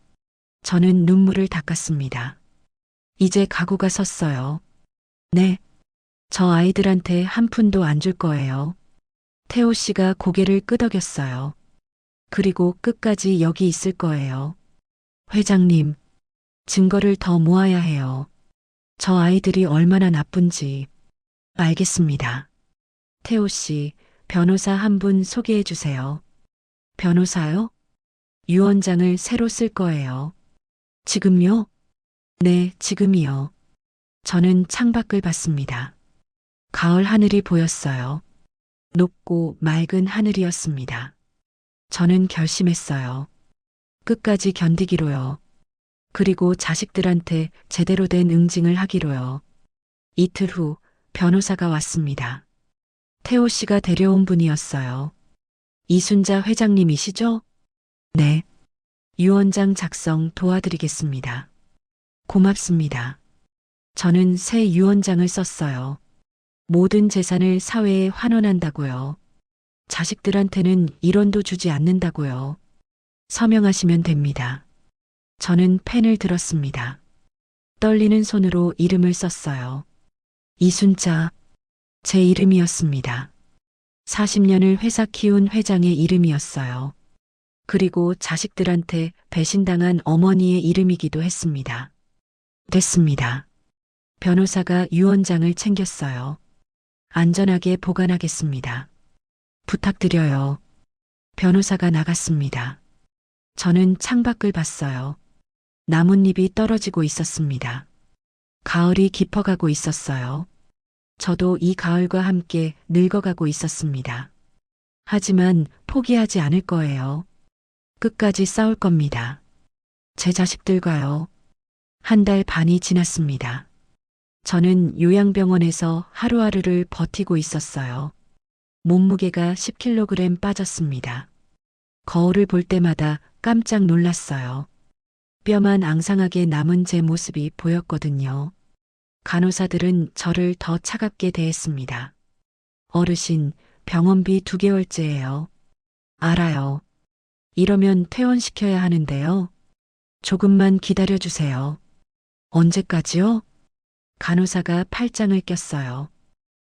저는 눈물을 닦았습니다. 이제 각오가 섰어요. 네. 저 아이들한테 한 푼도 안 줄 거예요. 태호 씨가 고개를 끄덕였어요. 그리고 끝까지 여기 있을 거예요. 회장님, 증거를 더 모아야 해요. 저 아이들이 얼마나 나쁜지. 알겠습니다. 태호 씨, 변호사 한 분 소개해 주세요. 변호사요? 유언장을 새로 쓸 거예요. 지금요? 네, 지금이요. 저는 창밖을 봤습니다. 가을 하늘이 보였어요. 높고 맑은 하늘이었습니다. 저는 결심했어요. 끝까지 견디기로요. 그리고 자식들한테 제대로 된 응징을 하기로요. 이틀 후 변호사가 왔습니다. 태호 씨가 데려온 분이었어요. 이순자 회장님이시죠? 네. 유언장 작성 도와드리겠습니다. 고맙습니다. 저는 새 유언장을 썼어요. 모든 재산을 사회에 환원한다고요. 자식들한테는 1원도 주지 않는다고요. 서명하시면 됩니다. 저는 펜을 들었습니다. 떨리는 손으로 이름을 썼어요. 이순자, 제 이름이었습니다. 40년을 회사 키운 회장의 이름이었어요. 그리고 자식들한테 배신당한 어머니의 이름이기도 했습니다. 됐습니다. 변호사가 유언장을 챙겼어요. 안전하게 보관하겠습니다. 부탁드려요. 변호사가 나갔습니다. 저는 창밖을 봤어요. 나뭇잎이 떨어지고 있었습니다. 가을이 깊어가고 있었어요. 저도 이 가을과 함께 늙어가고 있었습니다. 하지만 포기하지 않을 거예요. 끝까지 싸울 겁니다. 제 자식들과요. 한 달 반이 지났습니다. 저는 요양병원에서 하루하루를 버티고 있었어요. 몸무게가 10kg 빠졌습니다. 거울을 볼 때마다 깜짝 놀랐어요. 뼈만 앙상하게 남은 제 모습이 보였거든요. 간호사들은 저를 더 차갑게 대했습니다. 어르신, 병원비 2개월째예요. 알아요. 이러면 퇴원시켜야 하는데요. 조금만 기다려주세요. 언제까지요? 간호사가 팔짱을 꼈어요.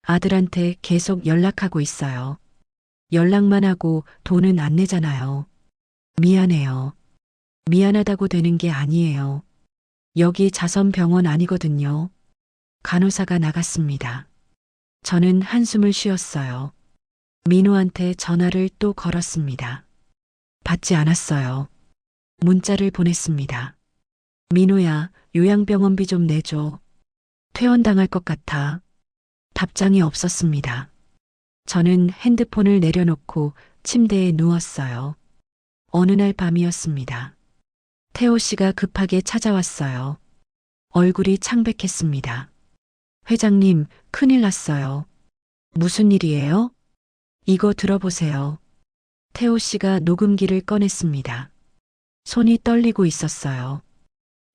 아들한테 계속 연락하고 있어요. 연락만 하고 돈은 안 내잖아요. 미안해요. 미안하다고 되는 게 아니에요. 여기 자선병원 아니거든요. 간호사가 나갔습니다. 저는 한숨을 쉬었어요. 민호한테 전화를 또 걸었습니다. 받지 않았어요. 문자를 보냈습니다. 민호야, 요양병원비 좀 내줘. 퇴원당할 것 같아. 답장이 없었습니다. 저는 핸드폰을 내려놓고 침대에 누웠어요. 어느 날 밤이었습니다. 태호 씨가 급하게 찾아왔어요. 얼굴이 창백했습니다. 회장님, 큰일 났어요. 무슨 일이에요? 이거 들어보세요. 태호 씨가 녹음기를 꺼냈습니다. 손이 떨리고 있었어요.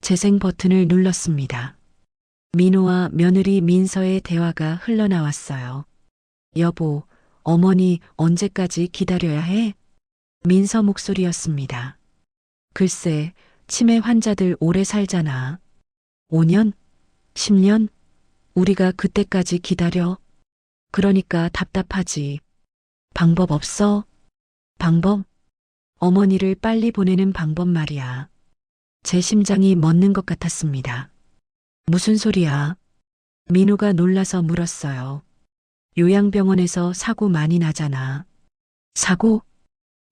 재생 버튼을 눌렀습니다. 민호와 며느리 민서의 대화가 흘러나왔어요. 여보, 어머니 언제까지 기다려야 해? 민서 목소리였습니다. 글쎄, 치매 환자들 오래 살잖아. 5년? 10년? 우리가 그때까지 기다려? 그러니까 답답하지. 방법 없어? 방법? 어머니를 빨리 보내는 방법 말이야. 제 심장이 멎는 것 같았습니다. 무슨 소리야? 민호가 놀라서 물었어요. 요양병원에서 사고 많이 나잖아. 사고?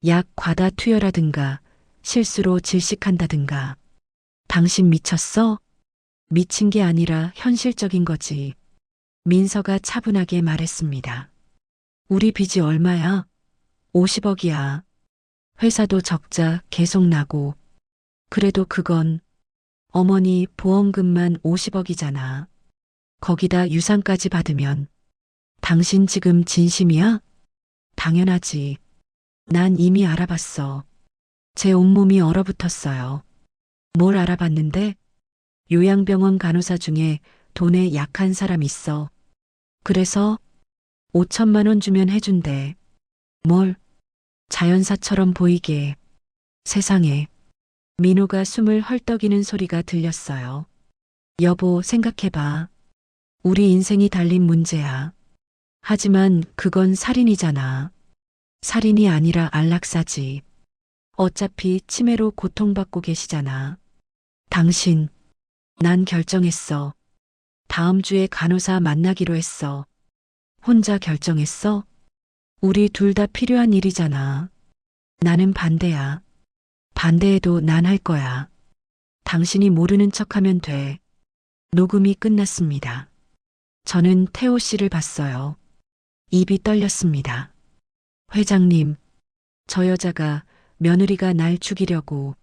약 과다 투여라든가 실수로 질식한다든가. 당신 미쳤어? 미친 게 아니라 현실적인 거지. 민서가 차분하게 말했습니다. 우리 빚이 얼마야? 50억이야. 회사도 적자 계속 나고. 그래도 그건 어머니 보험금만 50억이잖아. 거기다 유산까지 받으면. 당신 지금 진심이야? 당연하지. 난 이미 알아봤어. 제 온몸이 얼어붙었어요. 뭘 알아봤는데? 요양병원 간호사 중에 돈에 약한 사람 있어. 그래서 5천만 원 주면 해준대. 뭘? 자연사처럼 보이게. 세상에. 민호가 숨을 헐떡이는 소리가 들렸어요. 여보, 생각해봐. 우리 인생이 달린 문제야. 하지만 그건 살인이잖아. 살인이 아니라 안락사지. 어차피 치매로 고통받고 계시잖아. 당신, 난 결정했어. 다음 주에 간호사 만나기로 했어. 혼자 결정했어? 우리 둘 다 필요한 일이잖아. 나는 반대야. 반대해도 난 할 거야. 당신이 모르는 척하면 돼. 녹음이 끝났습니다. 저는 태호 씨를 봤어요. 입이 떨렸습니다. 회장님, 저 여자가 며느리가 날 죽이려고.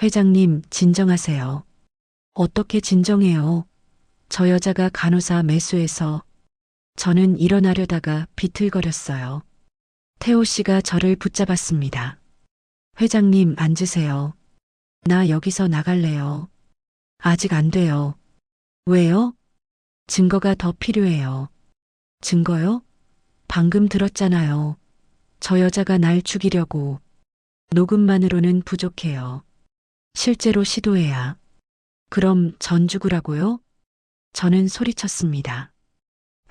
회장님, 진정하세요. 어떻게 진정해요? 저 여자가 간호사 매수해서. 저는 일어나려다가 비틀거렸어요. 태호 씨가 저를 붙잡았습니다. 회장님, 앉으세요. 나 여기서 나갈래요. 아직 안 돼요. 왜요? 증거가 더 필요해요. 증거요? 방금 들었잖아요. 저 여자가 날 죽이려고. 녹음만으로는 부족해요. 실제로 시도해야. 그럼 전 죽으라고요? 저는 소리쳤습니다.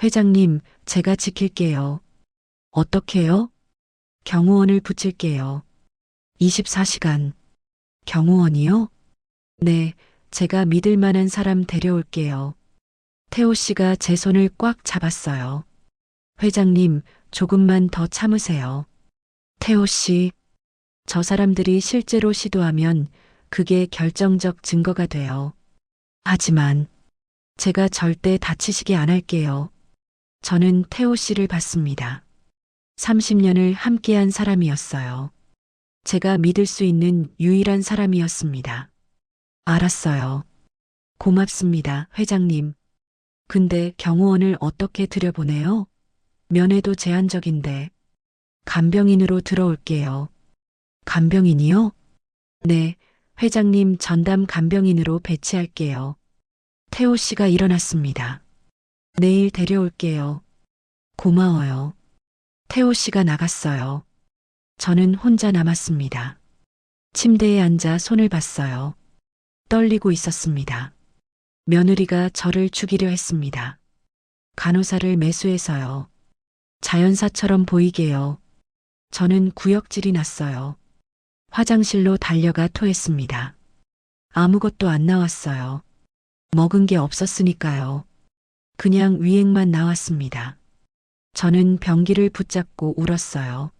회장님, 제가 지킬게요. 어떻게요? 경호원을 붙일게요. 24시간. 경호원이요? 네, 제가 믿을 만한 사람 데려올게요. 태호 씨가 제 손을 꽉 잡았어요. 회장님, 조금만 더 참으세요. 태호 씨, 저 사람들이 실제로 시도하면 그게 결정적 증거가 돼요. 하지만 제가 절대 다치시게 안 할게요. 저는 태호 씨를 봤습니다. 30년을 함께한 사람이었어요. 제가 믿을 수 있는 유일한 사람이었습니다. 알았어요. 고맙습니다, 회장님. 근데 경호원을 어떻게 들여보내요? 면회도 제한적인데. 간병인으로 들어올게요. 간병인이요? 네, 회장님 전담 간병인으로 배치할게요. 태호 씨가 일어났습니다. 내일 데려올게요. 고마워요. 태호 씨가 나갔어요. 저는 혼자 남았습니다. 침대에 앉아 손을 봤어요. 떨리고 있었습니다. 며느리가 저를 죽이려 했습니다. 간호사를 매수해서요. 자연사처럼 보이게요. 저는 구역질이 났어요. 화장실로 달려가 토했습니다. 아무것도 안 나왔어요. 먹은 게 없었으니까요. 그냥 위액만 나왔습니다. 저는 변기를 붙잡고 울었어요.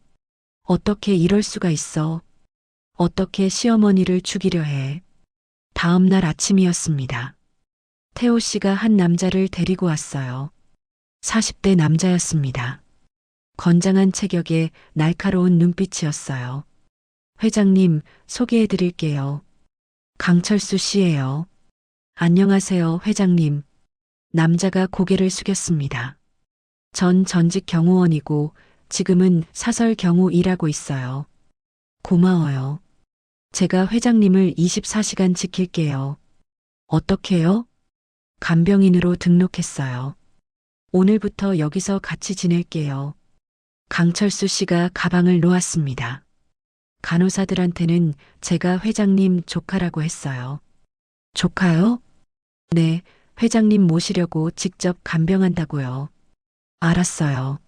어떻게 이럴 수가 있어? 어떻게 시어머니를 죽이려 해? 다음 날 아침이었습니다. 태호 씨가 한 남자를 데리고 왔어요. 40대 남자였습니다. 건장한 체격에 날카로운 눈빛이었어요. 회장님, 소개해 드릴게요. 강철수 씨예요. 안녕하세요, 회장님. 남자가 고개를 숙였습니다. 전 전직 경호원이고 지금은 사설 경호 일하고 있어요. 고마워요. 제가 회장님을 24시간 지킬게요. 어떻게요? 간병인으로 등록했어요. 오늘부터 여기서 같이 지낼게요. 강철수 씨가 가방을 놓았습니다. 간호사들한테는 제가 회장님 조카라고 했어요. 조카요? 네, 회장님 모시려고 직접 간병한다고요. 알았어요.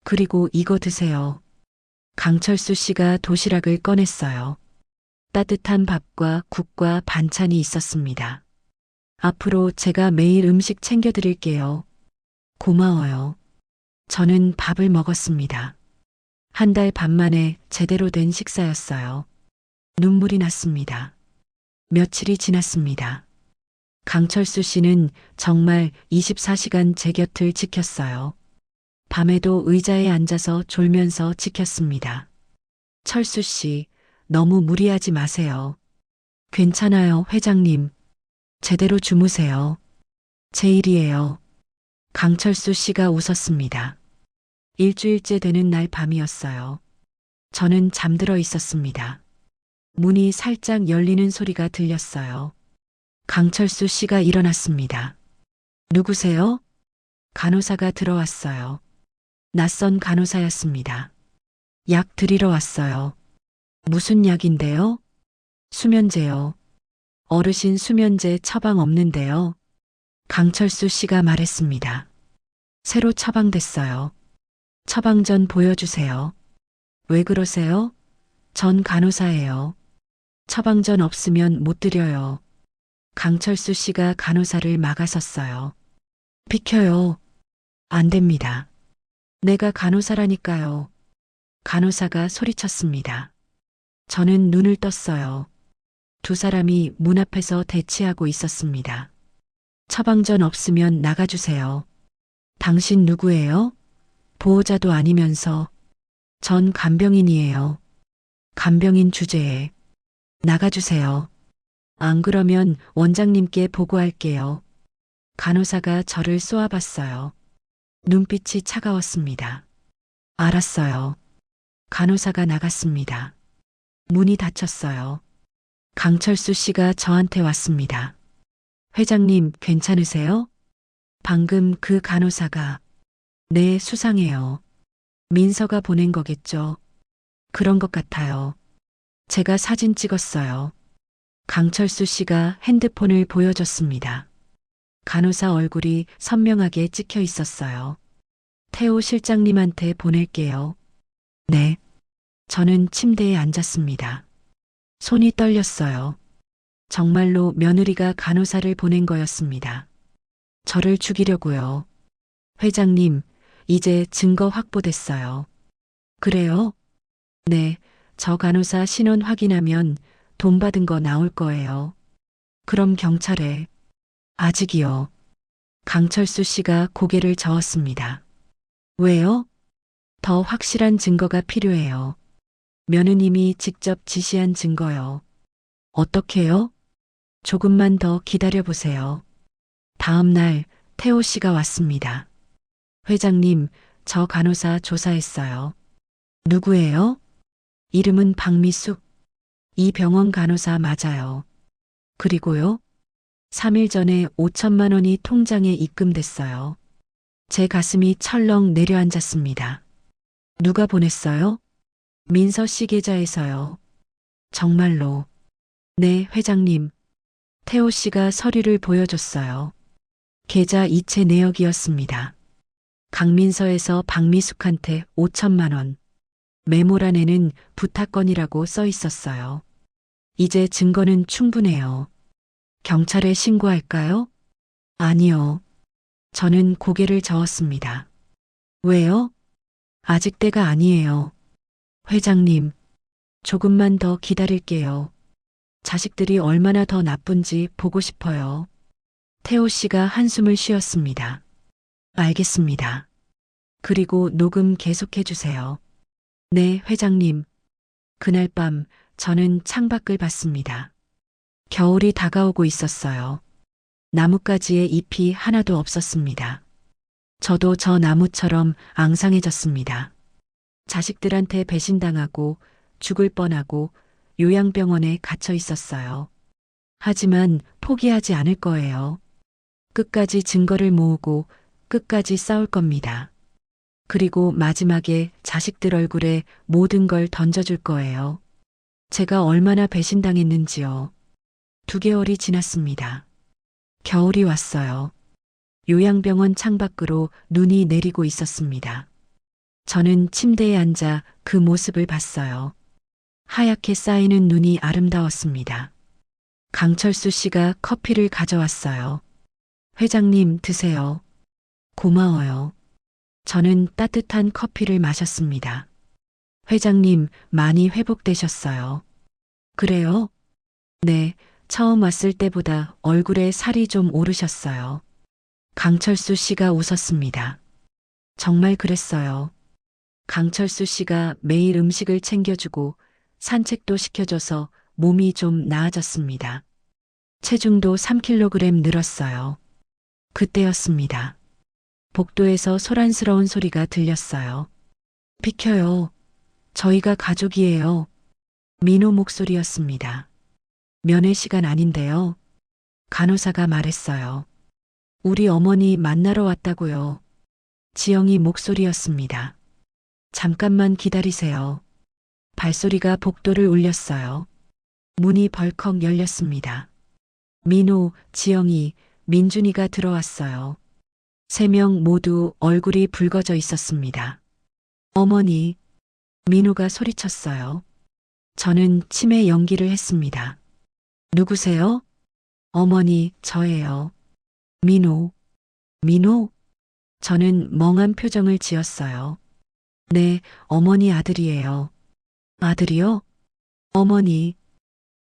그리고 이거 드세요. 강철수 씨가 도시락을 꺼냈어요. 따뜻한 밥과 국과 반찬이 있었습니다. 앞으로 제가 매일 음식 챙겨드릴게요. 고마워요. 저는 밥을 먹었습니다. 한 달 반 만에 제대로 된 식사였어요. 눈물이 났습니다. 며칠이 지났습니다. 강철수 씨는 정말 24시간 제 곁을 지켰어요. 밤에도 의자에 앉아서 졸면서 지켰습니다. 철수 씨, 너무 무리하지 마세요. 괜찮아요, 회장님. 제대로 주무세요. 제 일이에요. 강철수 씨가 웃었습니다. 일주일째 되는 날 밤이었어요. 저는 잠들어 있었습니다. 문이 살짝 열리는 소리가 들렸어요. 강철수 씨가 일어났습니다. 누구세요? 간호사가 들어왔어요. 낯선 간호사였습니다. 약 드리러 왔어요. 무슨 약인데요? 수면제요. 어르신 수면제 처방 없는데요. 강철수 씨가 말했습니다. 새로 처방됐어요. 처방전 보여주세요. 왜 그러세요? 전 간호사예요. 처방전 없으면 못 드려요. 강철수 씨가 간호사를 막아섰어요. 비켜요. 안 됩니다. 내가 간호사라니까요. 간호사가 소리쳤습니다. 저는 눈을 떴어요. 두 사람이 문 앞에서 대치하고 있었습니다. 처방전 없으면 나가주세요. 당신 누구예요? 보호자도 아니면서. 전 간병인이에요. 간병인 주제에. 나가주세요. 안 그러면 원장님께 보고할게요. 간호사가 저를 쏘아봤어요. 눈빛이 차가웠습니다. 알았어요. 간호사가 나갔습니다. 문이 닫혔어요. 강철수 씨가 저한테 왔습니다. 회장님, 괜찮으세요? 방금 그 간호사가. 네, 수상해요. 민서가 보낸 거겠죠. 그런 것 같아요. 제가 사진 찍었어요. 강철수 씨가 핸드폰을 보여줬습니다. 간호사 얼굴이 선명하게 찍혀 있었어요. 태호 실장님한테 보낼게요. 네. 저는 침대에 앉았습니다. 손이 떨렸어요. 정말로 며느리가 간호사를 보낸 거였습니다. 저를 죽이려고요. 회장님, 이제 증거 확보됐어요. 그래요? 네, 저 간호사 신원 확인하면 돈 받은 거 나올 거예요. 그럼 경찰에. 아직이요. 강철수 씨가 고개를 저었습니다. 왜요? 더 확실한 증거가 필요해요. 며느님이 직접 지시한 증거요. 어떻게요? 조금만 더 기다려보세요. 다음 날 태호 씨가 왔습니다. 회장님, 저 간호사 조사했어요. 누구예요? 이름은 박미숙. 이 병원 간호사 맞아요. 그리고요? 3일 전에 5천만 원이 통장에 입금됐어요. 제 가슴이 철렁 내려앉았습니다. 누가 보냈어요? 민서 씨 계좌에서요. 정말로. 네, 회장님. 태호 씨가 서류를 보여줬어요. 계좌 이체 내역이었습니다. 강민서에서 박미숙한테 5천만 원. 메모란에는 부탁건이라고 써 있었어요. 이제 증거는 충분해요. 경찰에 신고할까요? 아니요. 저는 고개를 저었습니다. 왜요? 아직 때가 아니에요. 회장님, 조금만 더 기다릴게요. 자식들이 얼마나 더 나쁜지 보고 싶어요. 태호 씨가 한숨을 쉬었습니다. 알겠습니다. 그리고 녹음 계속해 주세요. 네, 회장님. 그날 밤 저는 창밖을 봤습니다. 겨울이 다가오고 있었어요. 나뭇가지에 잎이 하나도 없었습니다. 저도 저 나무처럼 앙상해졌습니다. 자식들한테 배신당하고 죽을 뻔하고 요양병원에 갇혀 있었어요. 하지만 포기하지 않을 거예요. 끝까지 증거를 모으고 끝까지 싸울 겁니다. 그리고 마지막에 자식들 얼굴에 모든 걸 던져줄 거예요. 제가 얼마나 배신당했는지요. 2개월이 지났습니다. 겨울이 왔어요. 요양병원 창밖으로 눈이 내리고 있었습니다. 저는 침대에 앉아 그 모습을 봤어요. 하얗게 쌓이는 눈이 아름다웠습니다. 강철수 씨가 커피를 가져왔어요. 회장님, 드세요. 고마워요. 저는 따뜻한 커피를 마셨습니다. 회장님, 많이 회복되셨어요. 그래요? 네, 처음 왔을 때보다 얼굴에 살이 좀 오르셨어요. 강철수 씨가 웃었습니다. 정말 그랬어요. 강철수 씨가 매일 음식을 챙겨주고 산책도 시켜줘서 몸이 좀 나아졌습니다. 체중도 3kg 늘었어요. 그때였습니다. 복도에서 소란스러운 소리가 들렸어요. 비켜요. 저희가 가족이에요. 민호 목소리였습니다. 면회 시간 아닌데요. 간호사가 말했어요. 우리 어머니 만나러 왔다고요. 지영이 목소리였습니다. 잠깐만 기다리세요. 발소리가 복도를 울렸어요. 문이 벌컥 열렸습니다. 민호, 지영이, 민준이가 들어왔어요. 세 명 모두 얼굴이 붉어져 있었습니다. 어머니, 민호가 소리쳤어요. 저는 치매 연기를 했습니다. 누구세요? 어머니, 저예요. 민호. 민호? 저는 멍한 표정을 지었어요. 네, 어머니 아들이에요. 아들이요? 어머니.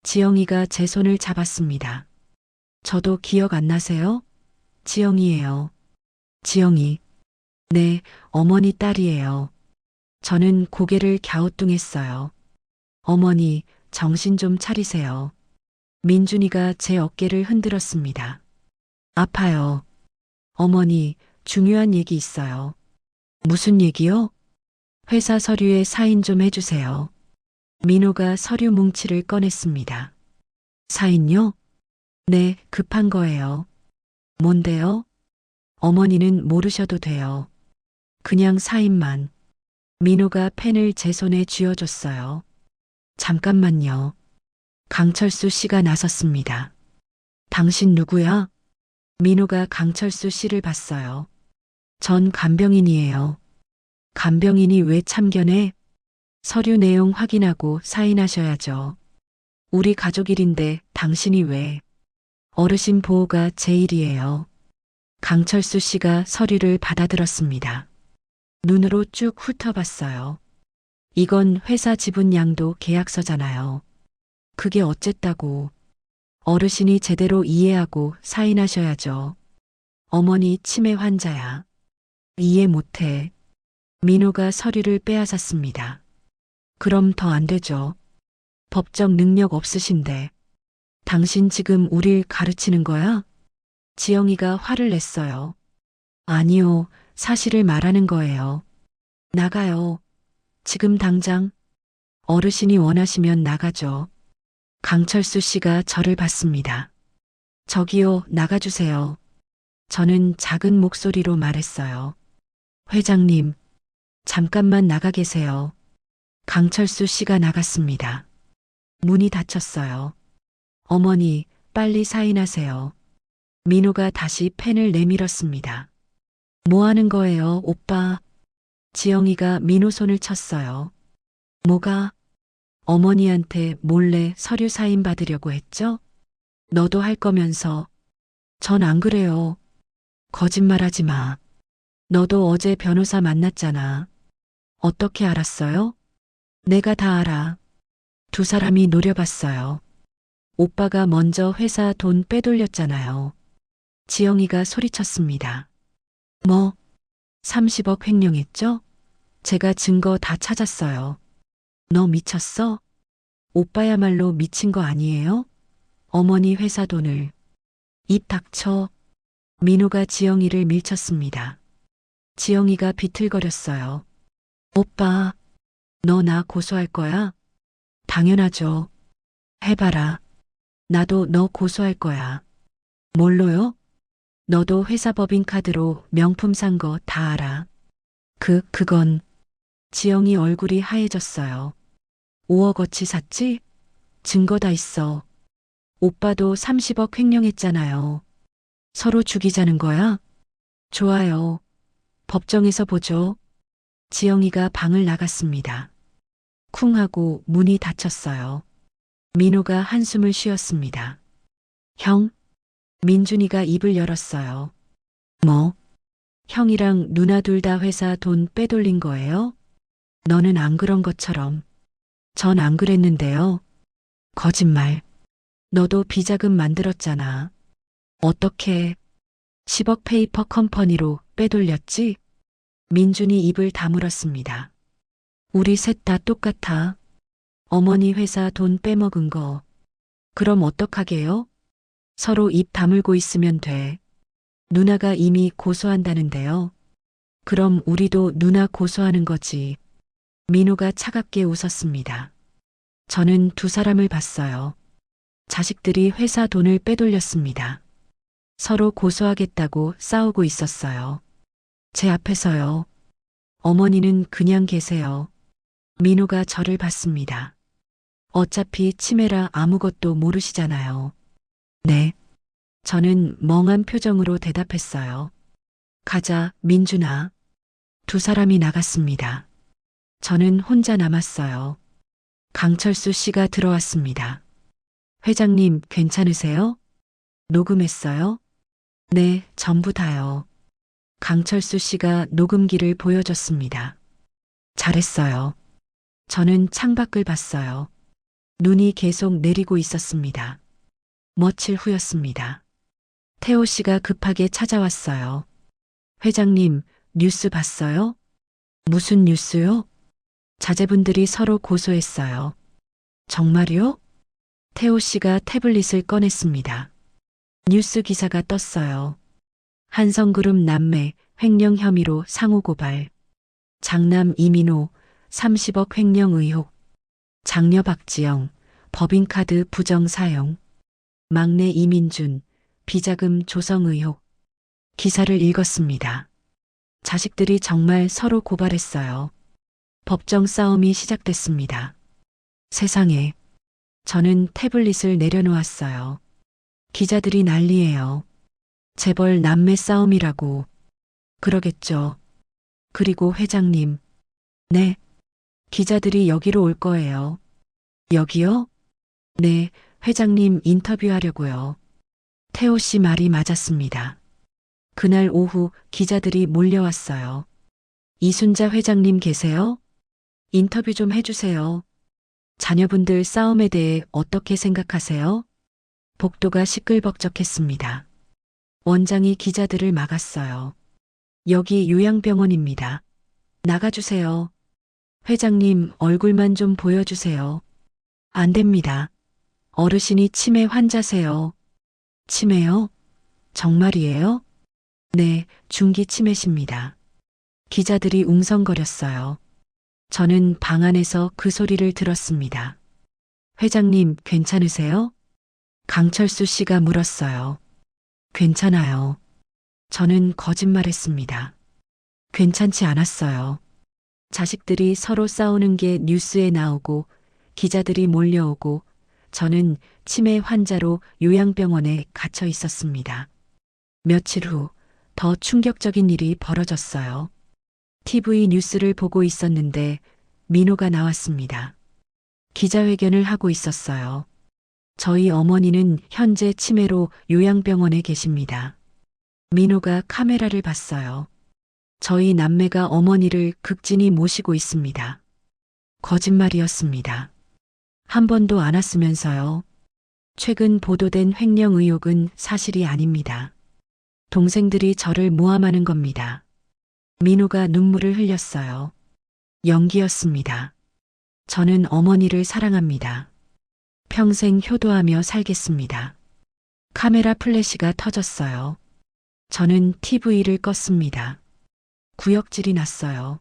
지영이가 제 손을 잡았습니다. 저도 기억 안 나세요? 지영이에요. 지영이. 네, 어머니 딸이에요. 저는 고개를 갸우뚱했어요. 어머니, 정신 좀 차리세요. 민준이가 제 어깨를 흔들었습니다. 아파요. 어머니, 중요한 얘기 있어요. 무슨 얘기요? 회사 서류에 사인 좀 해주세요. 민호가 서류 뭉치를 꺼냈습니다. 사인요? 네, 급한 거예요. 뭔데요? 어머니는 모르셔도 돼요. 그냥 사인만. 민호가 펜을 제 손에 쥐어줬어요. 잠깐만요. 강철수 씨가 나섰습니다. 당신 누구야? 민호가 강철수 씨를 봤어요. 전 간병인이에요. 간병인이 왜 참견해? 서류 내용 확인하고 사인하셔야죠. 우리 가족 일인데 당신이 왜? 어르신 보호가 제 일이에요. 강철수 씨가 서류를 받아들었습니다. 눈으로 쭉 훑어봤어요. 이건 회사 지분 양도 계약서잖아요. 그게 어쨌다고. 어르신이 제대로 이해하고 사인하셔야죠. 어머니 치매 환자야. 이해 못해. 민호가 서류를 빼앗았습니다. 그럼 더 안 되죠. 법적 능력 없으신데. 당신 지금 우릴 가르치는 거야? 지영이가 화를 냈어요. 아니요, 사실을 말하는 거예요. 나가요. 지금 당장. 어르신이 원하시면 나가죠. 강철수 씨가 저를 봤습니다. 저기요, 나가주세요. 저는 작은 목소리로 말했어요. 회장님, 잠깐만 나가 계세요. 강철수 씨가 나갔습니다. 문이 닫혔어요. 어머니, 빨리 사인하세요. 민호가 다시 펜을 내밀었습니다. 뭐 하는 거예요, 오빠? 지영이가 민호 손을 쳤어요. 뭐가? 어머니한테 몰래 서류 사인 받으려고 했죠? 너도 할 거면서. 전 안 그래요. 거짓말하지 마. 너도 어제 변호사 만났잖아. 어떻게 알았어요? 내가 다 알아. 두 사람이 노려봤어요. 오빠가 먼저 회사 돈 빼돌렸잖아요. 지영이가 소리쳤습니다. 뭐? 30억 횡령했죠? 제가 증거 다 찾았어요. 너 미쳤어? 오빠야말로 미친 거 아니에요? 어머니 회사 돈을. 입 닥쳐. 민호가 지영이를 밀쳤습니다. 지영이가 비틀거렸어요. 오빠, 너 나 고소할 거야? 당연하죠. 해봐라. 나도 너 고소할 거야. 뭘로요? 너도 회사 법인카드로 명품 산 거 다 알아. 그건. 지영이 얼굴이 하얘졌어요. 5억어치 샀지? 증거 다 있어. 오빠도 30억 횡령했잖아요. 서로 죽이자는 거야? 좋아요. 법정에서 보죠. 지영이가 방을 나갔습니다. 쿵 하고 문이 닫혔어요. 민호가 한숨을 쉬었습니다. 형? 민준이가 입을 열었어요. 뭐? 형이랑 누나 둘 다 회사 돈 빼돌린 거예요? 너는 안 그런 것처럼. 전 안 그랬는데요. 거짓말. 너도 비자금 만들었잖아. 어떻게 10억 페이퍼 컴퍼니로 빼돌렸지? 민준이 입을 다물었습니다. 우리 셋 다 똑같아. 어머니 회사 돈 빼먹은 거. 그럼 어떡하게요? 서로 입 다물고 있으면 돼. 누나가 이미 고소한다는데요. 그럼 우리도 누나 고소하는 거지. 민호가 차갑게 웃었습니다. 저는 두 사람을 봤어요. 자식들이 회사 돈을 빼돌렸습니다. 서로 고소하겠다고 싸우고 있었어요. 제 앞에서요. 어머니는 그냥 계세요. 민호가 저를 봤습니다. 어차피 치매라 아무것도 모르시잖아요. 네. 저는 멍한 표정으로 대답했어요. 가자, 민준아. 두 사람이 나갔습니다. 저는 혼자 남았어요. 강철수 씨가 들어왔습니다. 회장님, 괜찮으세요? 녹음했어요? 네, 전부 다요. 강철수 씨가 녹음기를 보여줬습니다. 잘했어요. 저는 창밖을 봤어요. 눈이 계속 내리고 있었습니다. 며칠 후였습니다. 태호 씨가 급하게 찾아왔어요. 회장님, 뉴스 봤어요? 무슨 뉴스요? 자제분들이 서로 고소했어요. 정말요? 태호 씨가 태블릿을 꺼냈습니다. 뉴스 기사가 떴어요. 한성그룹 남매 횡령 혐의로 상호 고발. 장남 이민호 30억 횡령 의혹. 장녀 박지영 법인카드 부정 사용. 막내 이민준 비자금 조성 의혹. 기사를 읽었습니다. 자식들이 정말 서로 고발했어요. 법정 싸움이 시작됐습니다. 세상에. 저는 태블릿을 내려놓았어요. 기자들이 난리예요. 재벌 남매 싸움이라고. 그러겠죠. 그리고 회장님. 네. 기자들이 여기로 올 거예요. 여기요? 네, 회장님 인터뷰하려고요. 태호 씨 말이 맞았습니다. 그날 오후 기자들이 몰려왔어요. 이순자 회장님 계세요? 인터뷰 좀 해주세요. 자녀분들 싸움에 대해 어떻게 생각하세요? 복도가 시끌벅적했습니다. 원장이 기자들을 막았어요. 여기 요양병원입니다. 나가주세요. 회장님 얼굴만 좀 보여주세요. 안 됩니다. 어르신이 치매 환자세요. 치매요? 정말이에요? 네, 중기 치매십니다. 기자들이 웅성거렸어요. 저는 방 안에서 그 소리를 들었습니다. 회장님, 괜찮으세요? 강철수 씨가 물었어요. 괜찮아요. 저는 거짓말했습니다. 괜찮지 않았어요. 자식들이 서로 싸우는 게 뉴스에 나오고 기자들이 몰려오고 저는 치매 환자로 요양병원에 갇혀 있었습니다. 며칠 후 더 충격적인 일이 벌어졌어요. TV 뉴스를 보고 있었는데 민호가 나왔습니다. 기자회견을 하고 있었어요. 저희 어머니는 현재 치매로 요양병원에 계십니다. 민호가 카메라를 봤어요. 저희 남매가 어머니를 극진히 모시고 있습니다. 거짓말이었습니다. 한 번도 안 왔으면서요. 최근 보도된 횡령 의혹은 사실이 아닙니다. 동생들이 저를 모함하는 겁니다. 민호가 눈물을 흘렸어요. 연기였습니다. 저는 어머니를 사랑합니다. 평생 효도하며 살겠습니다. 카메라 플래시가 터졌어요. 저는 TV를 껐습니다. 구역질이 났어요.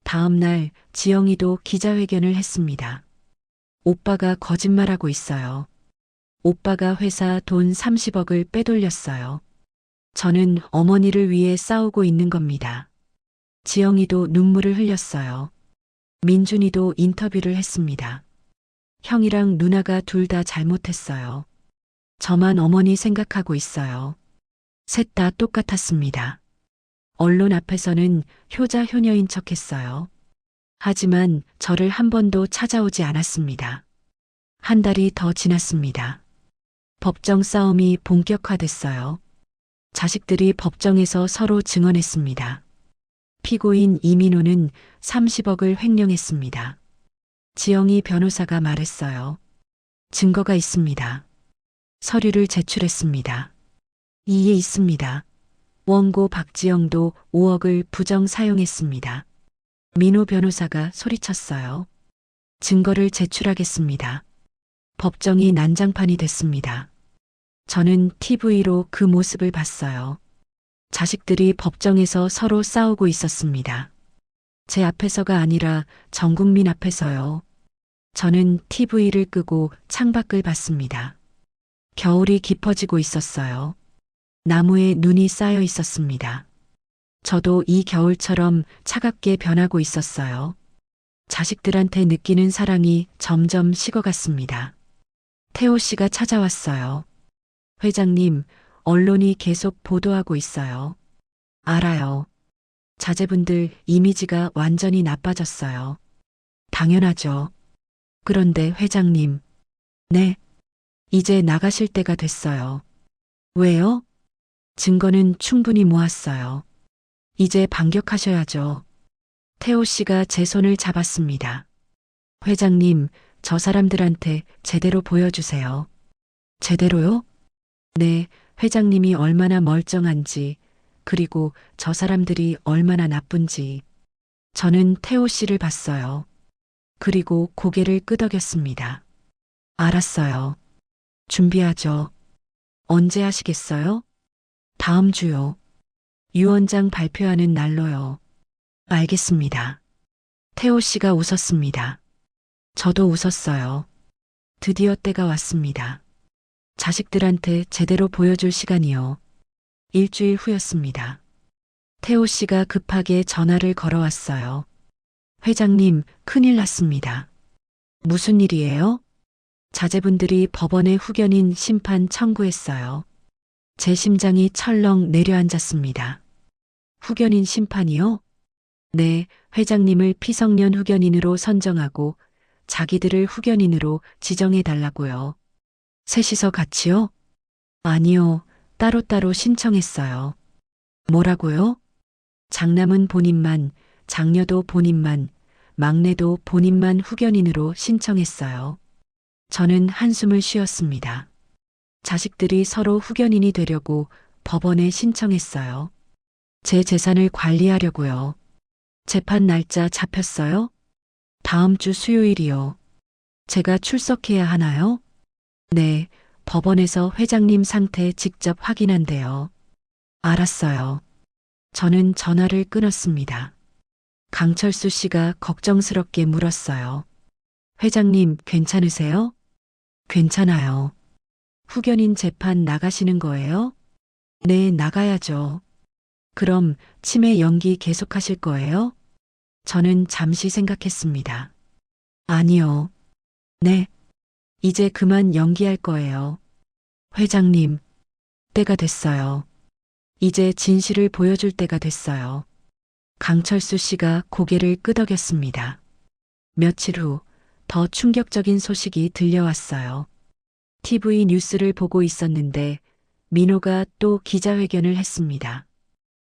다음 날 지영이도 기자회견을 했습니다. 오빠가 거짓말하고 있어요. 오빠가 회사 돈 30억을 빼돌렸어요. 저는 어머니를 위해 싸우고 있는 겁니다. 지영이도 눈물을 흘렸어요. 민준이도 인터뷰를 했습니다. 형이랑 누나가 둘 다 잘못했어요. 저만 어머니 생각하고 있어요. 셋 다 똑같았습니다. 언론 앞에서는 효자 효녀인 척했어요. 하지만 저를 한 번도 찾아오지 않았습니다. 한 달이 더 지났습니다. 법정 싸움이 본격화됐어요. 자식들이 법정에서 서로 증언했습니다. 피고인 이민호는 30억을 횡령했습니다. 지영이 변호사가 말했어요. 증거가 있습니다. 서류를 제출했습니다. 이에 있습니다. 원고 박지영도 5억을 부정 사용했습니다. 민호 변호사가 소리쳤어요. 증거를 제출하겠습니다. 법정이 난장판이 됐습니다. 저는 TV로 그 모습을 봤어요. 자식들이 법정에서 서로 싸우고 있었습니다. 제 앞에서가 아니라 전 국민 앞에서요. 저는 TV를 끄고 창밖을 봤습니다. 겨울이 깊어지고 있었어요. 나무에 눈이 쌓여 있었습니다. 저도 이 겨울처럼 차갑게 변하고 있었어요. 자식들한테 느끼는 사랑이 점점 식어갔습니다. 태호 씨가 찾아왔어요. 회장님, 언론이 계속 보도하고 있어요. 알아요. 자제분들 이미지가 완전히 나빠졌어요. 당연하죠. 그런데 회장님. 네. 이제 나가실 때가 됐어요. 왜요? 증거는 충분히 모았어요. 이제 반격하셔야죠. 태호 씨가 제 손을 잡았습니다. 회장님, 저 사람들한테 제대로 보여주세요. 제대로요? 네, 회장님이 얼마나 멀쩡한지, 그리고 저 사람들이 얼마나 나쁜지. 저는 태호 씨를 봤어요. 그리고 고개를 끄덕였습니다. 알았어요. 준비하죠. 언제 하시겠어요? 다음 주요. 유언장 발표하는 날로요. 알겠습니다. 태호 씨가 웃었습니다. 저도 웃었어요. 드디어 때가 왔습니다. 자식들한테 제대로 보여줄 시간이요. 일주일 후였습니다. 태호 씨가 급하게 전화를 걸어왔어요. 회장님, 큰일 났습니다. 무슨 일이에요? 자제분들이 법원에 후견인 심판 청구했어요. 제 심장이 철렁 내려앉았습니다. 후견인 심판이요? 네, 회장님을 피성년 후견인으로 선정하고 자기들을 후견인으로 지정해 달라고요. 셋이서 같이요? 아니요, 따로따로 신청했어요. 뭐라고요? 장남은 본인만, 장녀도 본인만, 막내도 본인만 후견인으로 신청했어요. 저는 한숨을 쉬었습니다. 자식들이 서로 후견인이 되려고 법원에 신청했어요. 제 재산을 관리하려고요. 재판 날짜 잡혔어요? 다음 주 수요일이요. 제가 출석해야 하나요? 네, 법원에서 회장님 상태 직접 확인한대요. 알았어요. 저는 전화를 끊었습니다. 강철수 씨가 걱정스럽게 물었어요. 회장님, 괜찮으세요? 괜찮아요. 후견인 재판 나가시는 거예요? 네, 나가야죠. 그럼 치매 연기 계속하실 거예요? 저는 잠시 생각했습니다. 아니요. 네. 이제 그만 연기할 거예요. 회장님, 때가 됐어요. 이제 진실을 보여줄 때가 됐어요. 강철수 씨가 고개를 끄덕였습니다. 며칠 후 더 충격적인 소식이 들려왔어요. TV 뉴스를 보고 있었는데 민호가 또 기자회견을 했습니다.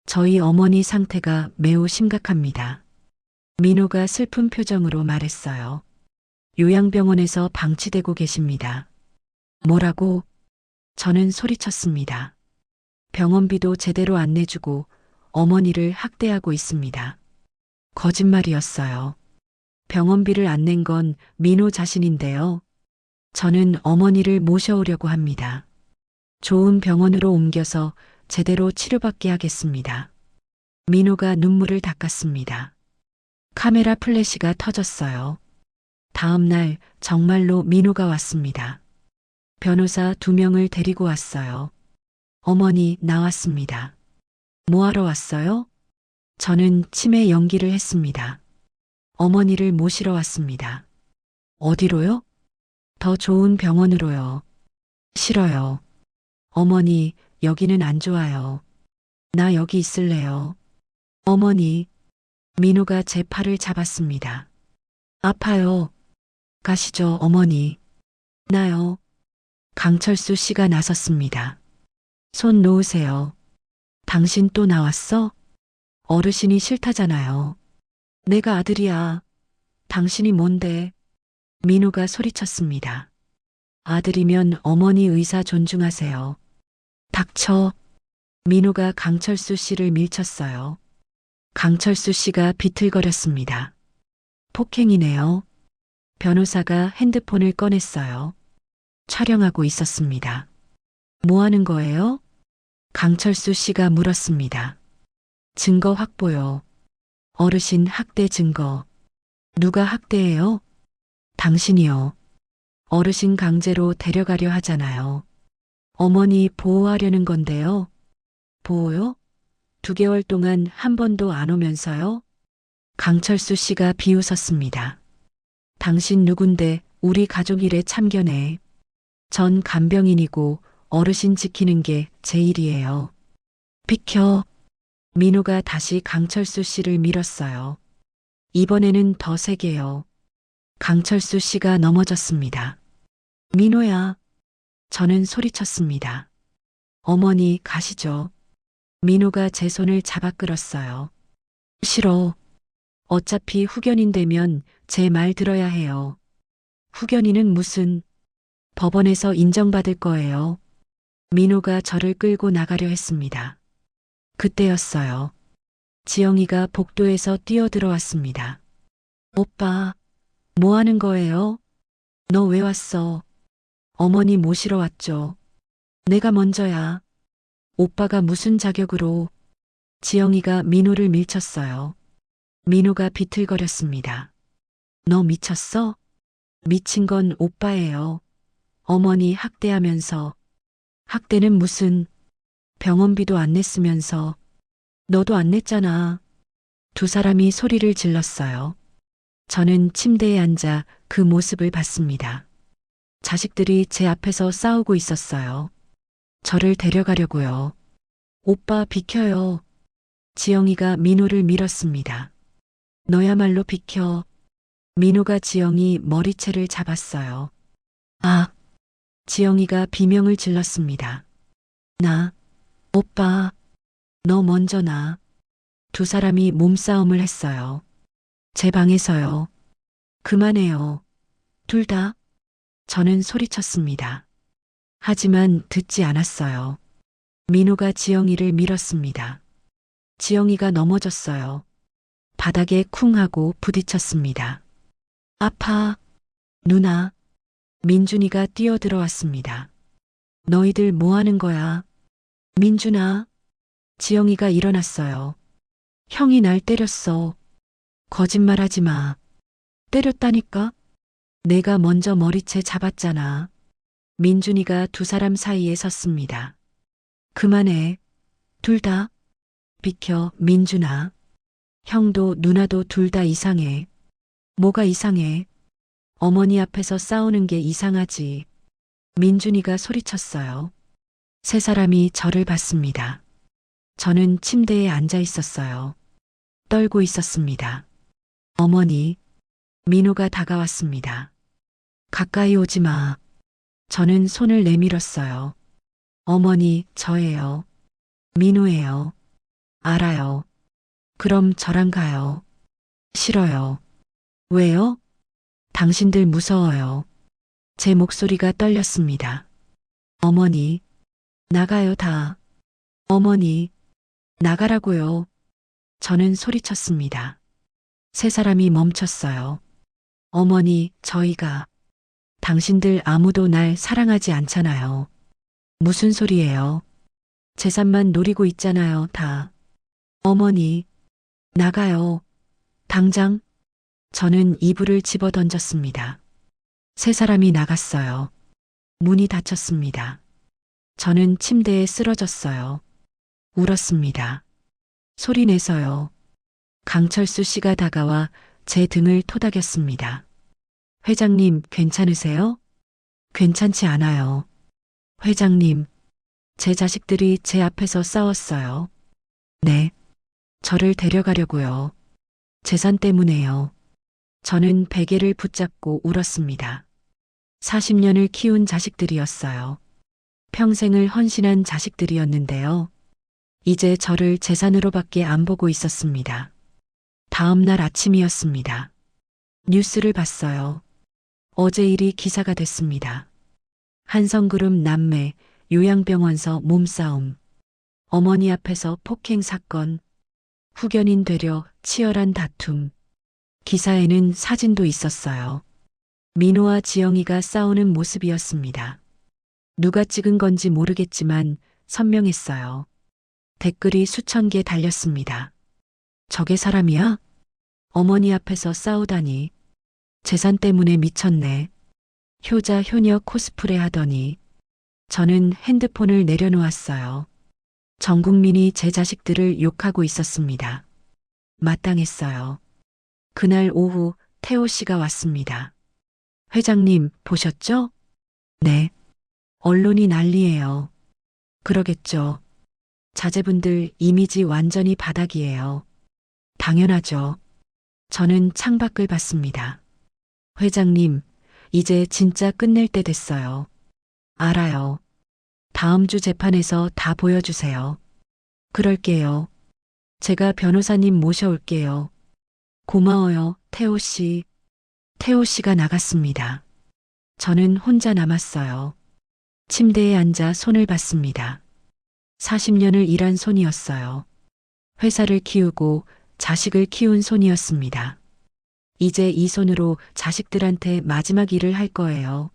저희 어머니 상태가 매우 심각합니다. 민호가 슬픈 표정으로 말했어요. 요양병원에서 방치되고 계십니다. 뭐라고? 저는 소리쳤습니다. 병원비도 제대로 안 내주고 어머니를 학대하고 있습니다. 거짓말이었어요. 병원비를 안 낸 건 민호 자신인데요. 저는 어머니를 모셔오려고 합니다. 좋은 병원으로 옮겨서 제대로 치료받게 하겠습니다. 민호가 눈물을 닦았습니다. 카메라 플래시가 터졌어요. 다음 날 정말로 민호가 왔습니다. 변호사 2명을 데리고 왔어요. 어머니 나왔습니다. 뭐하러 왔어요? 저는 치매 연기를 했습니다. 어머니를 모시러 왔습니다. 어디로요? 더 좋은 병원으로요. 싫어요. 어머니, 여기는 안 좋아요. 나 여기 있을래요. 어머니, 민호가 제 팔을 잡았습니다. 아파요. 가시죠, 어머니. 나요. 강철수 씨가 나섰습니다. 손 놓으세요. 당신 또 나왔어? 어르신이 싫다잖아요. 내가 아들이야. 당신이 뭔데? 민호가 소리쳤습니다. 아들이면 어머니 의사 존중하세요. 닥쳐. 민호가 강철수 씨를 밀쳤어요. 강철수 씨가 비틀거렸습니다. 폭행이네요. 변호사가 핸드폰을 꺼냈어요. 촬영하고 있었습니다. 뭐 하는 거예요? 강철수 씨가 물었습니다. 증거 확보요. 어르신 학대 증거. 누가 학대해요? 당신이요. 어르신 강제로 데려가려 하잖아요. 어머니 보호하려는 건데요. 보호요? 2개월 동안 한 번도 안 오면서요? 강철수 씨가 비웃었습니다. 당신 누군데 우리 가족 일에 참견해. 전 간병인이고 어르신 지키는 게 제 일이에요. 비켜. 민호가 다시 강철수 씨를 밀었어요. 이번에는 더 세게요. 강철수 씨가 넘어졌습니다. 민호야. 저는 소리쳤습니다. 어머니 가시죠. 민호가 제 손을 잡아 끌었어요. 싫어. 어차피 후견인되면 제 말 들어야 해요. 후견인은 무슨 법원에서 인정받을 거예요. 민호가 저를 끌고 나가려 했습니다. 그때였어요. 지영이가 복도에서 뛰어들어왔습니다. 오빠, 뭐 하는 거예요? 너 왜 왔어? 어머니 모시러 왔죠. 내가 먼저야. 오빠가 무슨 자격으로? 지영이가 민호를 밀쳤어요. 민호가 비틀거렸습니다. 너 미쳤어? 미친 건 오빠예요. 어머니 학대하면서. 학대는 무슨 병원비도 안 냈으면서. 너도 안 냈잖아. 2사람이 소리를 질렀어요. 저는 침대에 앉아 그 모습을 봤습니다. 자식들이 제 앞에서 싸우고 있었어요. 저를 데려가려고요. 오빠 비켜요. 지영이가 민호를 밀었습니다. 너야말로 비켜. 민호가 지영이 머리채를 잡았어요. 아! 지영이가 비명을 질렀습니다. 나, 오빠, 너 먼저 나. 2사람이 몸싸움을 했어요. 제 방에서요. 그만해요. 둘 다. 저는 소리쳤습니다. 하지만 듣지 않았어요. 민호가 지영이를 밀었습니다. 지영이가 넘어졌어요. 바닥에 쿵 하고 부딪혔습니다. 아파. 누나. 민준이가 뛰어들어왔습니다. 너희들 뭐 하는 거야? 민준아. 지영이가 일어났어요. 형이 날 때렸어. 거짓말하지 마. 때렸다니까? 내가 먼저 머리채 잡았잖아. 민준이가 2사람 사이에 섰습니다. 그만해. 둘 다. 비켜, 민준아. 형도 누나도 둘 다 이상해. 뭐가 이상해? 어머니 앞에서 싸우는 게 이상하지. 민준이가 소리쳤어요. 3사람이 저를 봤습니다. 저는 침대에 앉아 있었어요. 떨고 있었습니다. 어머니. 민호가 다가왔습니다. 가까이 오지 마. 저는 손을 내밀었어요. 어머니, 저예요. 민호예요. 알아요. 그럼 저랑 가요. 싫어요. 왜요? 당신들 무서워요. 제 목소리가 떨렸습니다. 어머니, 나가요 다. 어머니, 나가라고요. 저는 소리쳤습니다. 3사람이 멈췄어요. 어머니, 저희가. 당신들 아무도 날 사랑하지 않잖아요. 무슨 소리예요? 재산만 노리고 있잖아요, 다. 어머니, 나가요. 당장. 저는 이불을 집어 던졌습니다. 3사람이 나갔어요. 문이 닫혔습니다. 저는 침대에 쓰러졌어요. 울었습니다. 소리내서요. 강철수 씨가 다가와 제 등을 토닥였습니다. 회장님, 괜찮으세요? 괜찮지 않아요. 회장님, 제 자식들이 제 앞에서 싸웠어요. 네. 저를 데려가려고요. 재산 때문에요. 저는 베개를 붙잡고 울었습니다. 40년을 키운 자식들이었어요. 평생을 헌신한 자식들이었는데요. 이제 저를 재산으로밖에 안 보고 있었습니다. 다음 날 아침이었습니다. 뉴스를 봤어요. 어제 일이 기사가 됐습니다. 한성그룹 남매 요양병원서 몸싸움. 어머니 앞에서 폭행 사건, 후견인 되려 치열한 다툼. 기사에는 사진도 있었어요. 민호와 지영이가 싸우는 모습이었습니다. 누가 찍은 건지 모르겠지만 선명했어요. 댓글이 수천 개 달렸습니다. 저게 사람이야? 어머니 앞에서 싸우다니. 재산 때문에 미쳤네. 효자 효녀 코스프레 하더니. 저는 핸드폰을 내려놓았어요. 전 국민이 제 자식들을 욕하고 있었습니다. 마땅했어요. 그날 오후 태호 씨가 왔습니다. 회장님, 보셨죠? 네. 언론이 난리예요. 그러겠죠. 자제분들 이미지 완전히 바닥이에요. 당연하죠. 저는 창밖을 봤습니다. 회장님, 이제 진짜 끝낼 때 됐어요. 알아요. 다음 주 재판에서 다 보여주세요. 그럴게요. 제가 변호사님 모셔올게요. 고마워요, 태호 씨. 태호 씨가 나갔습니다. 저는 혼자 남았어요. 침대에 앉아 손을 봤습니다. 40년을 일한 손이었어요. 회사를 키우고 자식을 키운 손이었습니다. 이제 이 손으로 자식들한테 마지막 일을 할 거예요.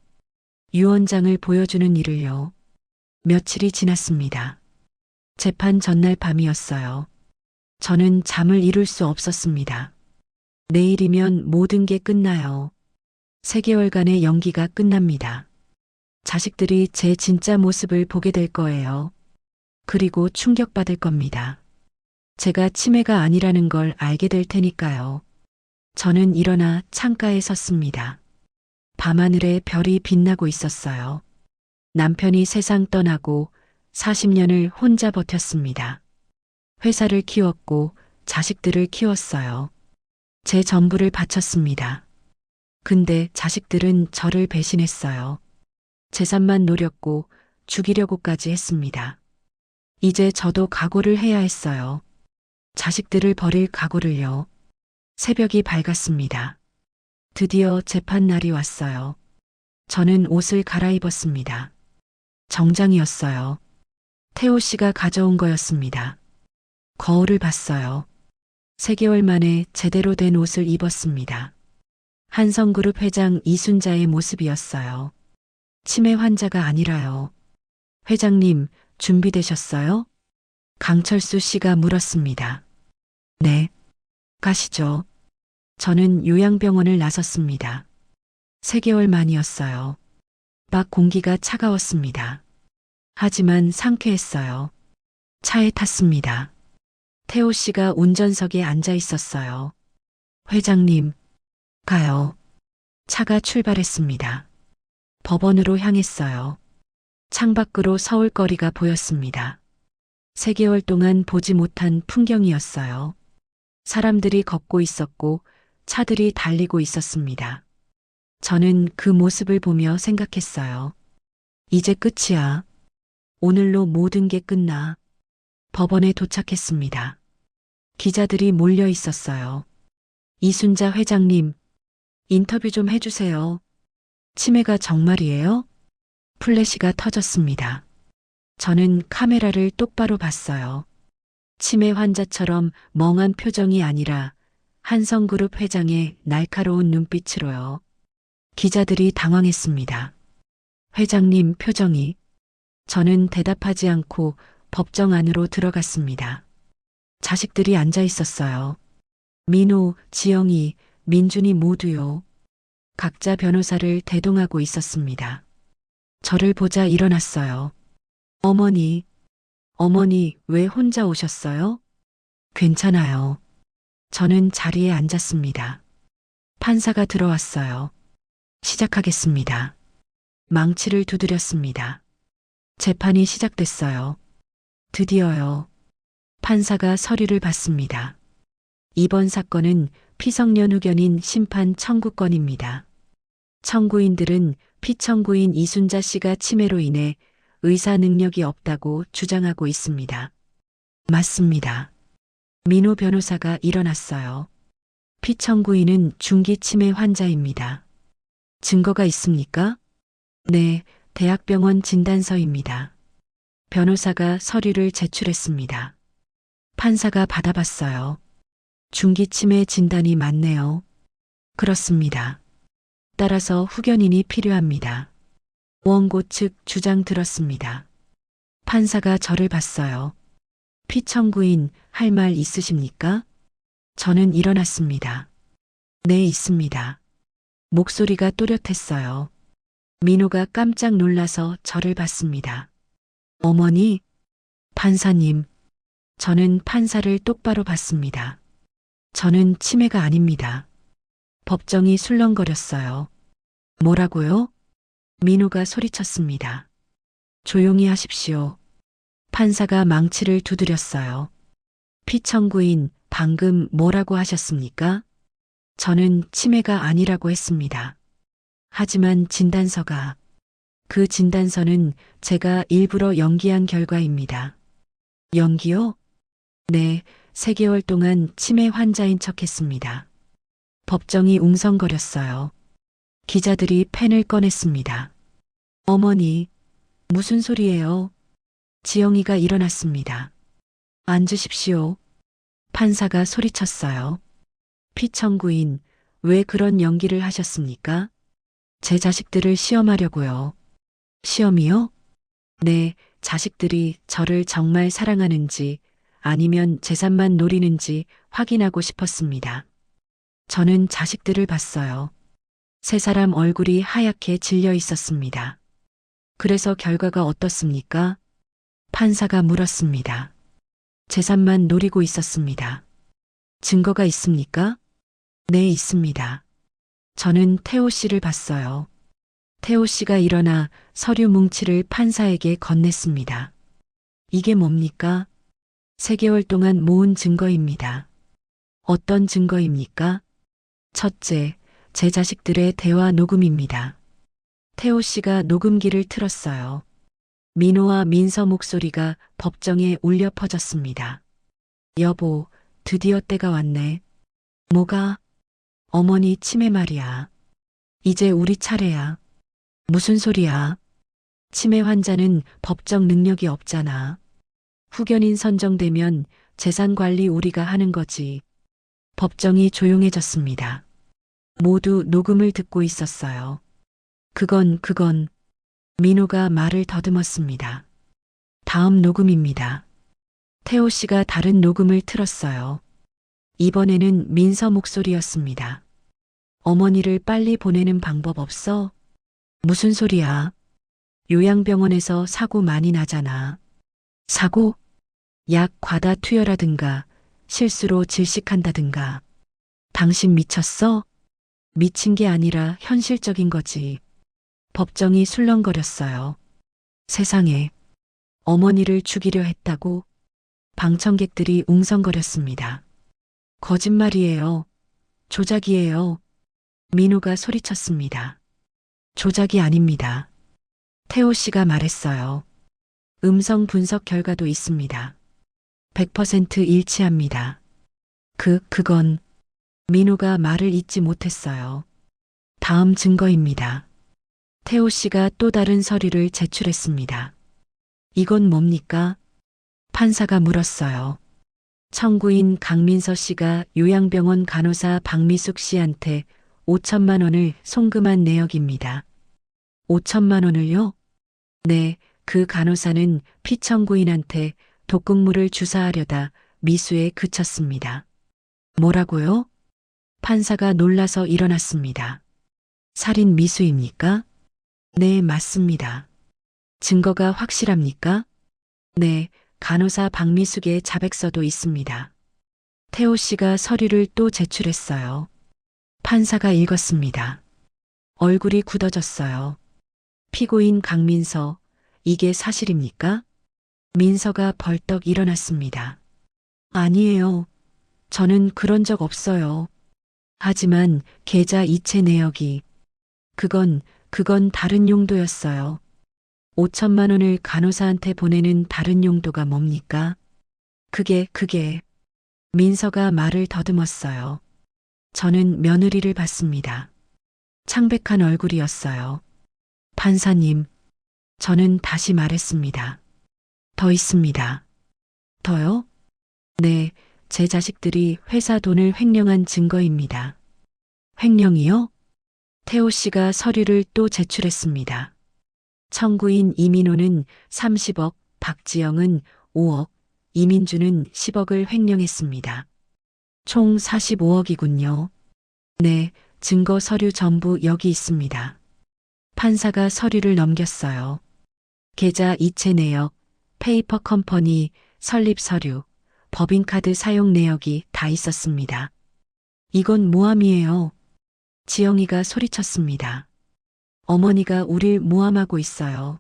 유언장을 보여주는 일을요. 며칠이 지났습니다. 재판 전날 밤이었어요. 저는 잠을 이룰 수 없었습니다. 내일이면 모든 게 끝나요. 3개월간의 연기가 끝납니다. 자식들이 제 진짜 모습을 보게 될 거예요. 그리고 충격받을 겁니다. 제가 치매가 아니라는 걸 알게 될 테니까요. 저는 일어나 창가에 섰습니다. 밤하늘에 별이 빛나고 있었어요. 남편이 세상 떠나고 40년을 혼자 버텼습니다. 회사를 키웠고 자식들을 키웠어요. 제 전부를 바쳤습니다. 근데 자식들은 저를 배신했어요. 재산만 노렸고 죽이려고까지 했습니다. 이제 저도 각오를 해야 했어요. 자식들을 버릴 각오를요. 새벽이 밝았습니다. 드디어 재판 날이 왔어요. 저는 옷을 갈아입었습니다. 정장이었어요. 태호 씨가 가져온 거였습니다. 거울을 봤어요. 3개월 만에 제대로 된 옷을 입었습니다. 한성그룹 회장 이순자의 모습이었어요. 치매 환자가 아니라요. 회장님, 준비되셨어요? 강철수 씨가 물었습니다. 네. 가시죠. 저는 요양병원을 나섰습니다. 3개월 만이었어요. 밖 공기가 차가웠습니다. 하지만 상쾌했어요. 차에 탔습니다. 태호 씨가 운전석에 앉아 있었어요. 회장님, 가요. 차가 출발했습니다. 법원으로 향했어요. 창밖으로 서울거리가 보였습니다. 3개월 동안 보지 못한 풍경이었어요. 사람들이 걷고 있었고 차들이 달리고 있었습니다. 저는 그 모습을 보며 생각했어요. 이제 끝이야. 오늘로 모든 게 끝나. 법원에 도착했습니다. 기자들이 몰려 있었어요. 이순자 회장님, 인터뷰 좀 해주세요. 치매가 정말이에요? 플래시가 터졌습니다. 저는 카메라를 똑바로 봤어요. 치매 환자처럼 멍한 표정이 아니라 한성그룹 회장의 날카로운 눈빛으로요. 기자들이 당황했습니다. 회장님 표정이. 저는 대답하지 않고 법정 안으로 들어갔습니다. 자식들이 앉아 있었어요. 민호, 지영이, 민준이 모두요. 각자 변호사를 대동하고 있었습니다. 저를 보자 일어났어요. 어머니, 어머니 왜 혼자 오셨어요? 괜찮아요. 저는 자리에 앉았습니다. 판사가 들어왔어요. 시작하겠습니다. 망치를 두드렸습니다. 재판이 시작됐어요. 드디어요. 판사가 서류를 받습니다. 이번 사건은 피성년 후견인 심판 청구건입니다. 청구인들은 피청구인 이순자 씨가 치매로 인해 의사 능력이 없다고 주장하고 있습니다. 맞습니다. 민호 변호사가 일어났어요. 피청구인은 중기 치매 환자입니다. 증거가 있습니까? 네, 대학병원 진단서입니다. 변호사가 서류를 제출했습니다. 판사가 받아봤어요. 중기치매 진단이 맞네요. 그렇습니다. 따라서 후견인이 필요합니다. 원고 측 주장 들었습니다. 판사가 저를 봤어요. 피청구인 할 말 있으십니까? 저는 일어났습니다. 네, 있습니다. 목소리가 또렷했어요. 민호가 깜짝 놀라서 저를 봤습니다. 어머니, 판사님, 저는 판사를 똑바로 봤습니다. 저는 치매가 아닙니다. 법정이 술렁거렸어요. 뭐라고요? 민호가 소리쳤습니다. 조용히 하십시오. 판사가 망치를 두드렸어요. 피청구인 방금 뭐라고 하셨습니까? 저는 치매가 아니라고 했습니다. 하지만 진단서가, 그 진단서는 제가 일부러 연기한 결과입니다. 연기요? 네, 3개월 동안 치매 환자인 척 했습니다. 법정이 웅성거렸어요. 기자들이 펜을 꺼냈습니다. 어머니, 무슨 소리예요? 지영이가 일어났습니다. 앉으십시오. 판사가 소리쳤어요. 피청구인, 왜 그런 연기를 하셨습니까? 제 자식들을 시험하려고요. 시험이요? 네, 자식들이 저를 정말 사랑하는지 아니면 재산만 노리는지 확인하고 싶었습니다. 저는 자식들을 봤어요. 3사람 얼굴이 하얗게 질려 있었습니다. 그래서 결과가 어떻습니까? 판사가 물었습니다. 재산만 노리고 있었습니다. 증거가 있습니까? 네, 있습니다. 저는 태호 씨를 봤어요. 태호 씨가 일어나 서류 뭉치를 판사에게 건넸습니다. 이게 뭡니까? 3개월 동안 모은 증거입니다. 어떤 증거입니까? 첫째, 제 자식들의 대화 녹음입니다. 태호 씨가 녹음기를 틀었어요. 민호와 민서 목소리가 법정에 울려 퍼졌습니다. 여보, 드디어 때가 왔네. 뭐가? 어머니 치매 말이야. 이제 우리 차례야. 무슨 소리야? 치매 환자는 법적 능력이 없잖아. 후견인 선정되면 재산 관리 우리가 하는 거지. 법정이 조용해졌습니다. 모두 녹음을 듣고 있었어요. 그건 민호가 말을 더듬었습니다. 다음 녹음입니다. 태호 씨가 다른 녹음을 틀었어요. 이번에는 민서 목소리였습니다. 어머니를 빨리 보내는 방법 없어? 무슨 소리야? 요양병원에서 사고 많이 나잖아. 사고? 약 과다 투여라든가 실수로 질식한다든가. 당신 미쳤어? 미친 게 아니라 현실적인 거지. 법정이 술렁거렸어요. 세상에, 어머니를 죽이려 했다고? 방청객들이 웅성거렸습니다. 거짓말이에요. 조작이에요. 민호가 소리쳤습니다. 조작이 아닙니다. 태호 씨가 말했어요. 음성 분석 결과도 있습니다. 100% 일치합니다. 그건 민호가 말을 잇지 못했어요. 다음 증거입니다. 태호 씨가 또 다른 서류를 제출했습니다. 이건 뭡니까? 판사가 물었어요. 청구인 강민서 씨가 요양병원 간호사 박미숙 씨한테 5천만 원을 송금한 내역입니다. 5천만 원을요? 네, 그 간호사는 피청구인한테 독극물을 주사하려다 미수에 그쳤습니다. 뭐라고요? 판사가 놀라서 일어났습니다. 살인 미수입니까? 네, 맞습니다. 증거가 확실합니까? 네, 간호사 박미숙의 자백서도 있습니다. 태호 씨가 서류를 또 제출했어요. 판사가 읽었습니다. 얼굴이 굳어졌어요. 피고인 강민서, 이게 사실입니까? 민서가 벌떡 일어났습니다. 아니에요. 저는 그런 적 없어요. 하지만 계좌 이체 내역이, 그건 다른 용도였어요. 5천만 원을 간호사한테 보내는 다른 용도가 뭡니까? 그게, 민서가 말을 더듬었어요. 저는 며느리를 봤습니다. 창백한 얼굴이었어요. 판사님, 저는 다시 말했습니다. 더 있습니다. 더요? 네, 제 자식들이 회사 돈을 횡령한 증거입니다. 횡령이요? 태호 씨가 서류를 또 제출했습니다. 청구인 이민호는 30억, 박지영은 5억, 이민주는 10억을 횡령했습니다. 총 45억이군요. 네, 증거 서류 전부 여기 있습니다. 판사가 서류를 넘겼어요. 계좌 이체 내역, 페이퍼 컴퍼니, 설립 서류, 법인카드 사용 내역이 다 있었습니다. 이건 모함이에요. 지영이가 소리쳤습니다. 어머니가 우릴 모함하고 있어요.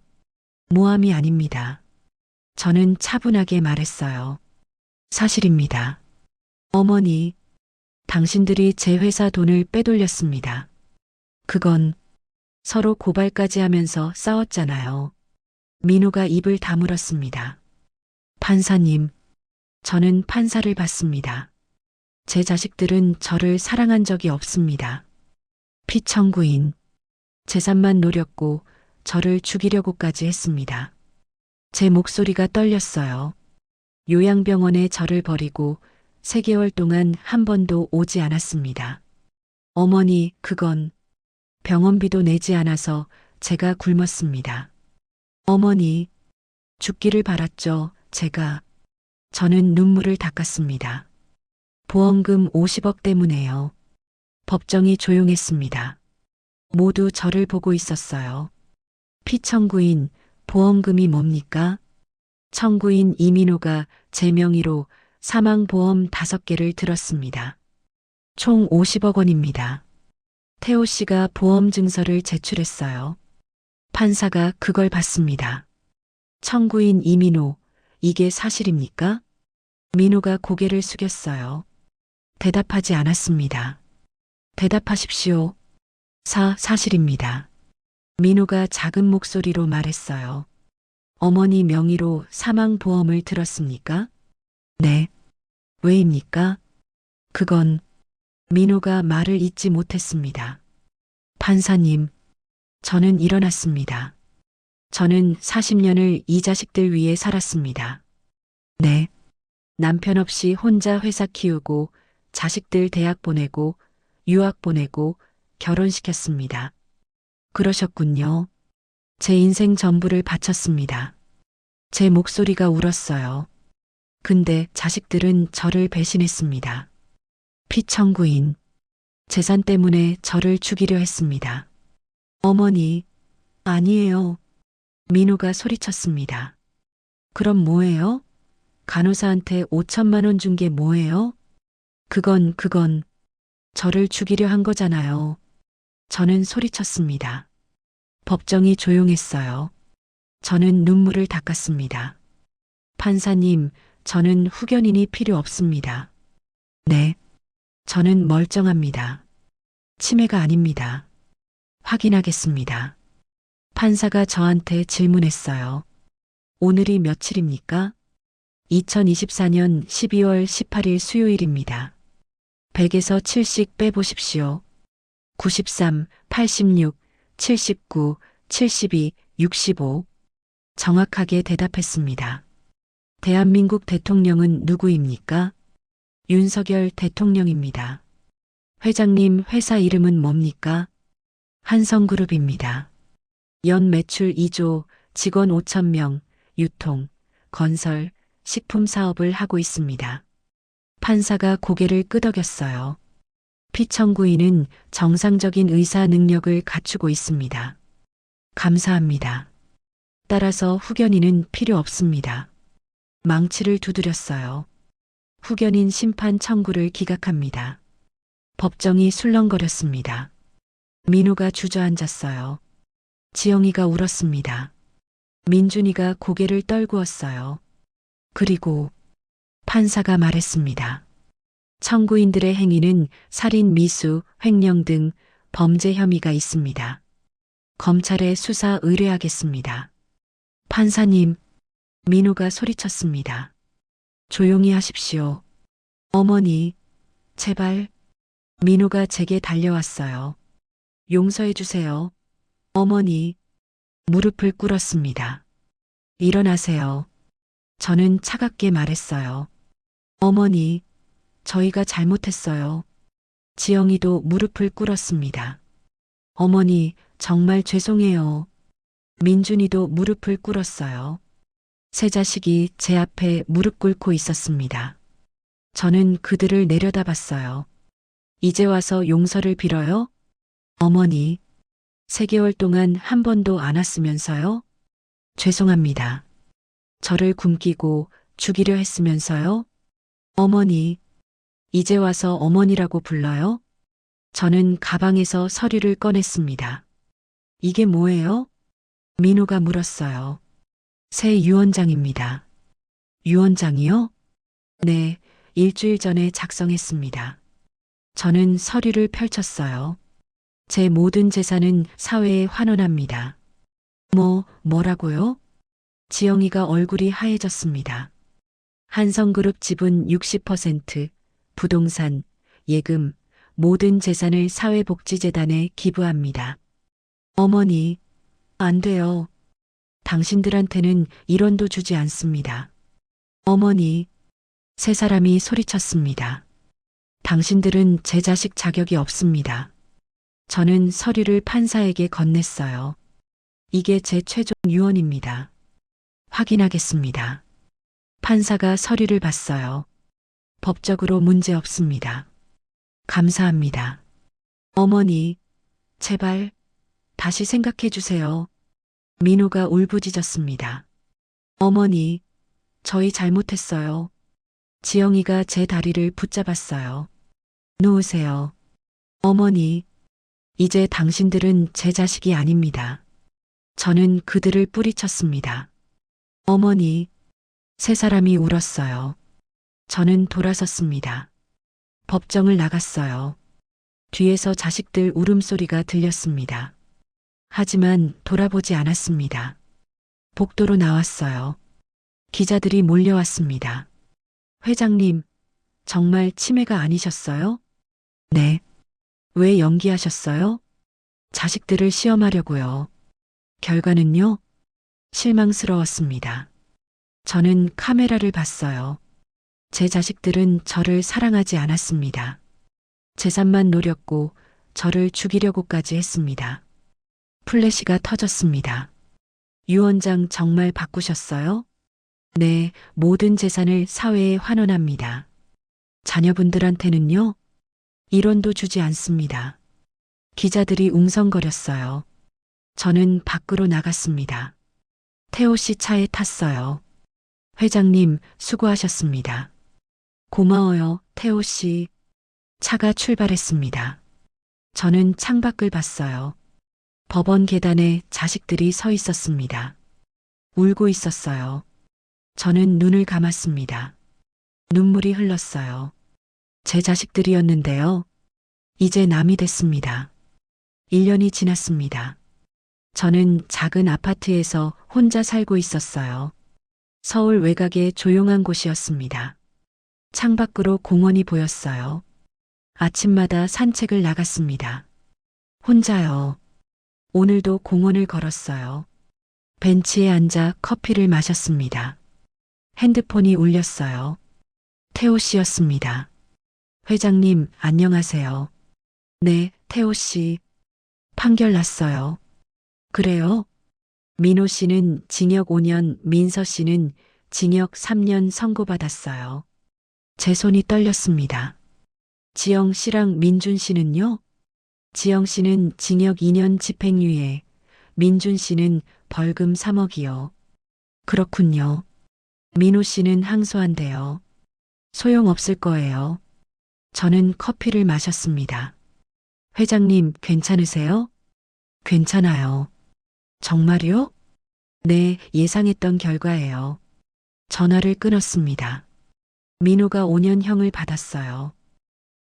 모함이 아닙니다. 저는 차분하게 말했어요. 사실입니다. 어머니, 당신들이 제 회사 돈을 빼돌렸습니다. 그건 서로 고발까지 하면서 싸웠잖아요. 민호가 입을 다물었습니다. 판사님, 저는 판사를 받습니다. 제 자식들은 저를 사랑한 적이 없습니다. 피청구인, 재산만 노렸고 저를 죽이려고까지 했습니다. 제 목소리가 떨렸어요. 요양병원에 저를 버리고 3개월 동안 한 번도 오지 않았습니다. 어머니, 그건 병원비도 내지 않아서 제가 굶었습니다. 어머니, 죽기를 바랐죠, 제가. 저는 눈물을 닦았습니다. 보험금 50억 때문에요. 법정이 조용했습니다. 모두 저를 보고 있었어요. 피청구인, 보험금이 뭡니까? 청구인 이민호가 제 명의로 사망보험 5개를 들었습니다. 총 50억 원입니다. 태호 씨가 보험 증서를 제출했어요. 판사가 그걸 봤습니다. 청구인 이민호, 이게 사실입니까? 민호가 고개를 숙였어요. 대답하지 않았습니다. 대답하십시오. 사실입니다. 민호가 작은 목소리로 말했어요. 어머니 명의로 사망보험을 들었습니까? 네. 왜입니까? 그건 민호가 말을 잇지 못했습니다. 판사님, 저는 일어났습니다. 저는 40년을 이 자식들 위해 살았습니다. 네. 남편 없이 혼자 회사 키우고 자식들 대학 보내고 유학 보내고 결혼시켰습니다. 그러셨군요. 제 인생 전부를 바쳤습니다. 제 목소리가 울었어요. 근데 자식들은 저를 배신했습니다. 피청구인, 재산 때문에 저를 죽이려 했습니다. 어머니, 아니에요. 민호가 소리쳤습니다. 그럼 뭐예요? 간호사한테 5천만 원 준 게 뭐예요? 그건 저를 죽이려 한 거잖아요. 저는 소리쳤습니다. 법정이 조용했어요. 저는 눈물을 닦았습니다. 판사님, 저는 후견인이 필요 없습니다. 네. 저는 멀쩡합니다. 치매가 아닙니다. 확인하겠습니다. 판사가 저한테 질문했어요. 오늘이 며칠입니까? 2024년 12월 18일 수요일입니다. 100에서 7씩 빼보십시오. 93, 86, 79, 72, 65. 정확하게 대답했습니다. 대한민국 대통령은 누구입니까? 윤석열 대통령입니다. 회장님 회사 이름은 뭡니까? 한성그룹입니다. 연 매출 2조, 직원 5,000명, 유통, 건설, 식품 사업을 하고 있습니다. 판사가 고개를 끄덕였어요. 피청구인은 정상적인 의사 능력을 갖추고 있습니다. 감사합니다. 따라서 후견인은 필요 없습니다. 망치를 두드렸어요. 후견인 심판 청구를 기각합니다. 법정이 술렁거렸습니다. 민호가 주저앉았어요. 지영이가 울었습니다. 민준이가 고개를 떨구었어요. 그리고 판사가 말했습니다. 청구인들의 행위는 살인, 미수, 횡령 등 범죄 혐의가 있습니다. 검찰에 수사 의뢰하겠습니다. 판사님, 민호가 소리쳤습니다. 조용히 하십시오. 어머니, 제발. 민호가 제게 달려왔어요. 용서해 주세요. 어머니, 무릎을 꿇었습니다. 일어나세요. 저는 차갑게 말했어요. 어머니, 저희가 잘못했어요. 지영이도 무릎을 꿇었습니다. 어머니, 정말 죄송해요. 민준이도 무릎을 꿇었어요. 세 자식이 제 앞에 무릎 꿇고 있었습니다. 저는 그들을 내려다봤어요. 이제 와서 용서를 빌어요? 어머니, 3개월 동안 한 번도 안 왔으면서요? 죄송합니다. 저를 굶기고 죽이려 했으면서요? 어머니, 이제 와서 어머니라고 불러요? 저는 가방에서 서류를 꺼냈습니다. 이게 뭐예요? 민호가 물었어요. 새 유언장입니다. 유언장이요? 네, 일주일 전에 작성했습니다. 저는 서류를 펼쳤어요. 제 모든 재산은 사회에 환원합니다. 뭐라고요? 지영이가 얼굴이 하얘졌습니다. 한성그룹 지분 60%, 부동산, 예금, 모든 재산을 사회복지재단에 기부합니다. 어머니, 안 돼요. 당신들한테는 1원도 주지 않습니다. 어머니, 세 사람이 소리쳤습니다. 당신들은 제 자식 자격이 없습니다. 저는 서류를 판사에게 건넸어요. 이게 제 최종 유언입니다. 확인하겠습니다. 판사가 서류를 봤어요. 법적으로 문제 없습니다. 감사합니다. 어머니, 제발 다시 생각해 주세요. 민호가 울부짖었습니다. 어머니, 저희 잘못했어요. 지영이가 제 다리를 붙잡았어요. 놓으세요. 어머니, 이제 당신들은 제 자식이 아닙니다. 저는 그들을 뿌리쳤습니다. 어머니, 세 사람이 울었어요. 저는 돌아섰습니다. 법정을 나갔어요. 뒤에서 자식들 울음소리가 들렸습니다. 하지만 돌아보지 않았습니다. 복도로 나왔어요. 기자들이 몰려왔습니다. 회장님, 정말 치매가 아니셨어요? 네. 왜 연기하셨어요? 자식들을 시험하려고요. 결과는요? 실망스러웠습니다. 저는 카메라를 봤어요. 제 자식들은 저를 사랑하지 않았습니다. 재산만 노렸고 저를 죽이려고까지 했습니다. 플래시가 터졌습니다. 유언장 정말 바꾸셨어요? 네, 모든 재산을 사회에 환원합니다. 자녀분들한테는요? 1원도 주지 않습니다. 기자들이 웅성거렸어요. 저는 밖으로 나갔습니다. 태호 씨 차에 탔어요. 회장님, 수고하셨습니다. 고마워요, 태호 씨. 차가 출발했습니다. 저는 창밖을 봤어요. 법원 계단에 자식들이 서 있었습니다. 울고 있었어요. 저는 눈을 감았습니다. 눈물이 흘렀어요. 제 자식들이었는데요. 이제 남이 됐습니다. 1년이 지났습니다. 저는 작은 아파트에서 혼자 살고 있었어요. 서울 외곽의 조용한 곳이었습니다. 창밖으로 공원이 보였어요. 아침마다 산책을 나갔습니다. 혼자요. 오늘도 공원을 걸었어요. 벤치에 앉아 커피를 마셨습니다. 핸드폰이 울렸어요. 태호 씨였습니다. 회장님, 안녕하세요. 네, 태호 씨. 판결 났어요. 그래요? 민호 씨는 징역 5년, 민서 씨는 징역 3년 선고받았어요. 제 손이 떨렸습니다. 지영 씨랑 민준 씨는요? 지영 씨는 징역 2년 집행유예, 민준 씨는 벌금 3억이요. 그렇군요. 민호 씨는 항소한대요. 소용없을 거예요. 저는 커피를 마셨습니다. 회장님, 괜찮으세요? 괜찮아요. 정말요? 네, 예상했던 결과예요. 전화를 끊었습니다. 민호가 5년형을 받았어요.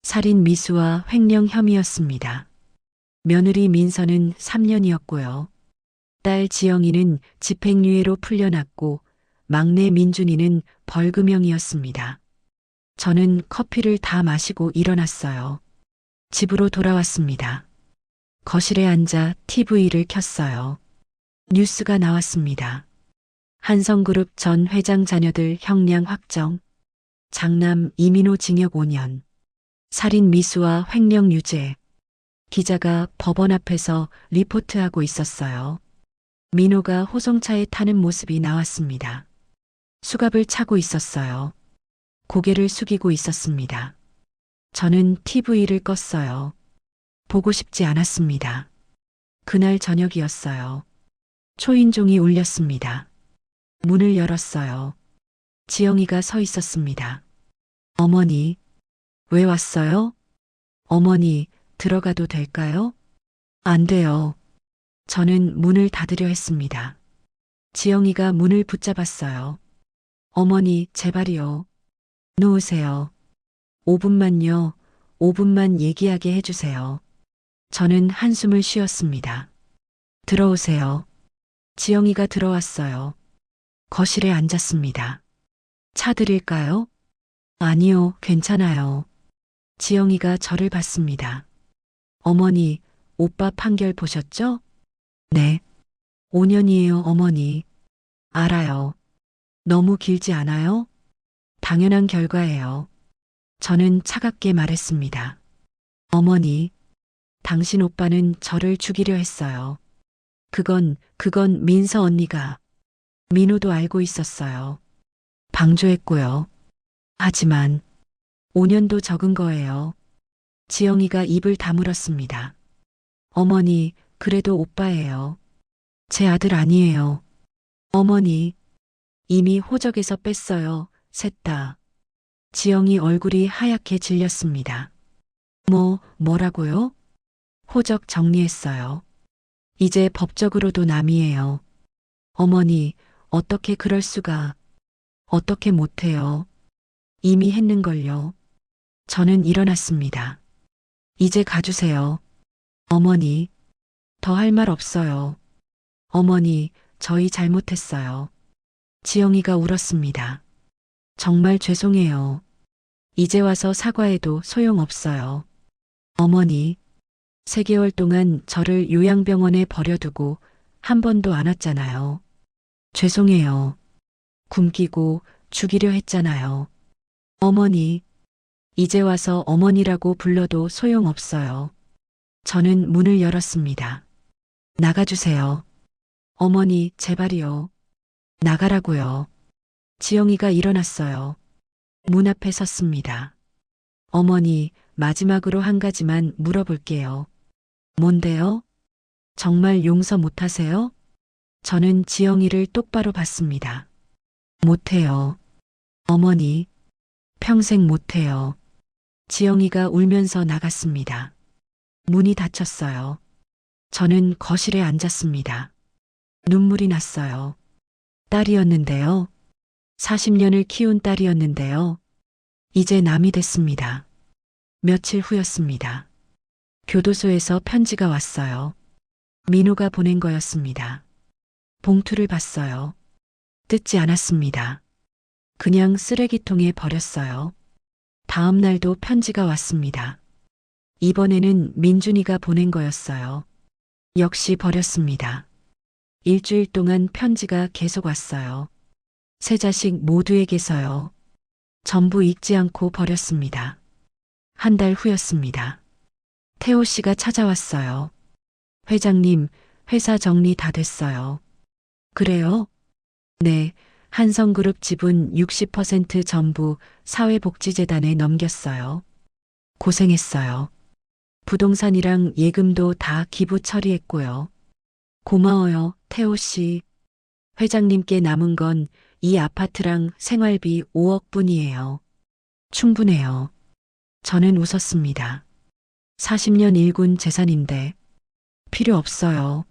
살인 미수와 횡령 혐의였습니다. 며느리 민서는 3년이었고요. 딸 지영이는 집행유예로 풀려났고 막내 민준이는 벌금형이었습니다. 저는 커피를 다 마시고 일어났어요. 집으로 돌아왔습니다. 거실에 앉아 TV를 켰어요. 뉴스가 나왔습니다. 한성그룹 전 회장 자녀들 형량 확정. 장남 이민호 징역 5년. 살인 미수와 횡령 유죄. 기자가 법원 앞에서 리포트하고 있었어요. 민호가 호송차에 타는 모습이 나왔습니다. 수갑을 차고 있었어요. 고개를 숙이고 있었습니다. 저는 TV를 껐어요. 보고 싶지 않았습니다. 그날 저녁이었어요. 초인종이 울렸습니다. 문을 열었어요. 지영이가 서 있었습니다. 어머니, 왜 왔어요? 어머니, 들어가도 될까요? 안 돼요. 저는 문을 닫으려 했습니다. 지영이가 문을 붙잡았어요. 어머니, 제발이요. 놓으세요. 5분만요. 5분만 얘기하게 해주세요. 저는 한숨을 쉬었습니다. 들어오세요. 지영이가 들어왔어요. 거실에 앉았습니다. 차 드릴까요? 아니요, 괜찮아요. 지영이가 저를 봤습니다. 어머니, 오빠 판결 보셨죠? 네. 5년이에요, 어머니. 알아요. 너무 길지 않아요? 당연한 결과예요. 저는 차갑게 말했습니다. 어머니, 당신 오빠는 저를 죽이려 했어요. 그건 민서 언니가. 민호도 알고 있었어요. 방조했고요. 하지만 5년도 적은 거예요. 지영이가 입을 다물었습니다. 어머니, 그래도 오빠예요. 제 아들 아니에요. 어머니, 이미 호적에서 뺐어요. 셋 다. 지영이 얼굴이 하얗게 질렸습니다. 뭐라고요? 호적 정리했어요. 이제 법적으로도 남이에요. 어머니, 어떻게 그럴 수가. 어떻게 못해요. 이미 했는걸요. 저는 일어났습니다. 이제 가주세요. 어머니, 더 할 말 없어요. 어머니, 저희 잘못했어요. 지영이가 울었습니다. 정말 죄송해요. 이제 와서 사과해도 소용없어요. 어머니, 3개월 동안 저를 요양병원에 버려두고 한 번도 안 왔잖아요. 죄송해요. 굶기고 죽이려 했잖아요. 어머니, 이제 와서 어머니라고 불러도 소용없어요. 저는 문을 열었습니다. 나가주세요. 어머니, 제발이요. 나가라고요. 지영이가 일어났어요. 문 앞에 섰습니다. 어머니, 마지막으로 한 가지만 물어볼게요. 뭔데요? 정말 용서 못하세요? 저는 지영이를 똑바로 봤습니다. 못해요. 어머니, 평생 못해요. 지영이가 울면서 나갔습니다. 문이 닫혔어요. 저는 거실에 앉았습니다. 눈물이 났어요. 딸이었는데요. 40년을 키운 딸이었는데요. 이제 남이 됐습니다. 며칠 후였습니다. 교도소에서 편지가 왔어요. 민호가 보낸 거였습니다. 봉투를 봤어요. 뜯지 않았습니다. 그냥 쓰레기통에 버렸어요. 다음 날도 편지가 왔습니다. 이번에는 민준이가 보낸 거였어요. 역시 버렸습니다. 일주일 동안 편지가 계속 왔어요. 세 자식 모두에게서요. 전부 읽지 않고 버렸습니다. 한 달 후였습니다. 태호 씨가 찾아왔어요. 회장님, 회사 정리 다 됐어요. 그래요? 네, 한성그룹 지분 60% 전부 사회복지재단에 넘겼어요. 고생했어요. 부동산이랑 예금도 다 기부 처리했고요. 고마워요, 태호 씨. 회장님께 남은 건 이 아파트랑 생활비 5억 뿐이에요. 충분해요. 저는 웃었습니다. 40년 일군 재산인데 필요 없어요.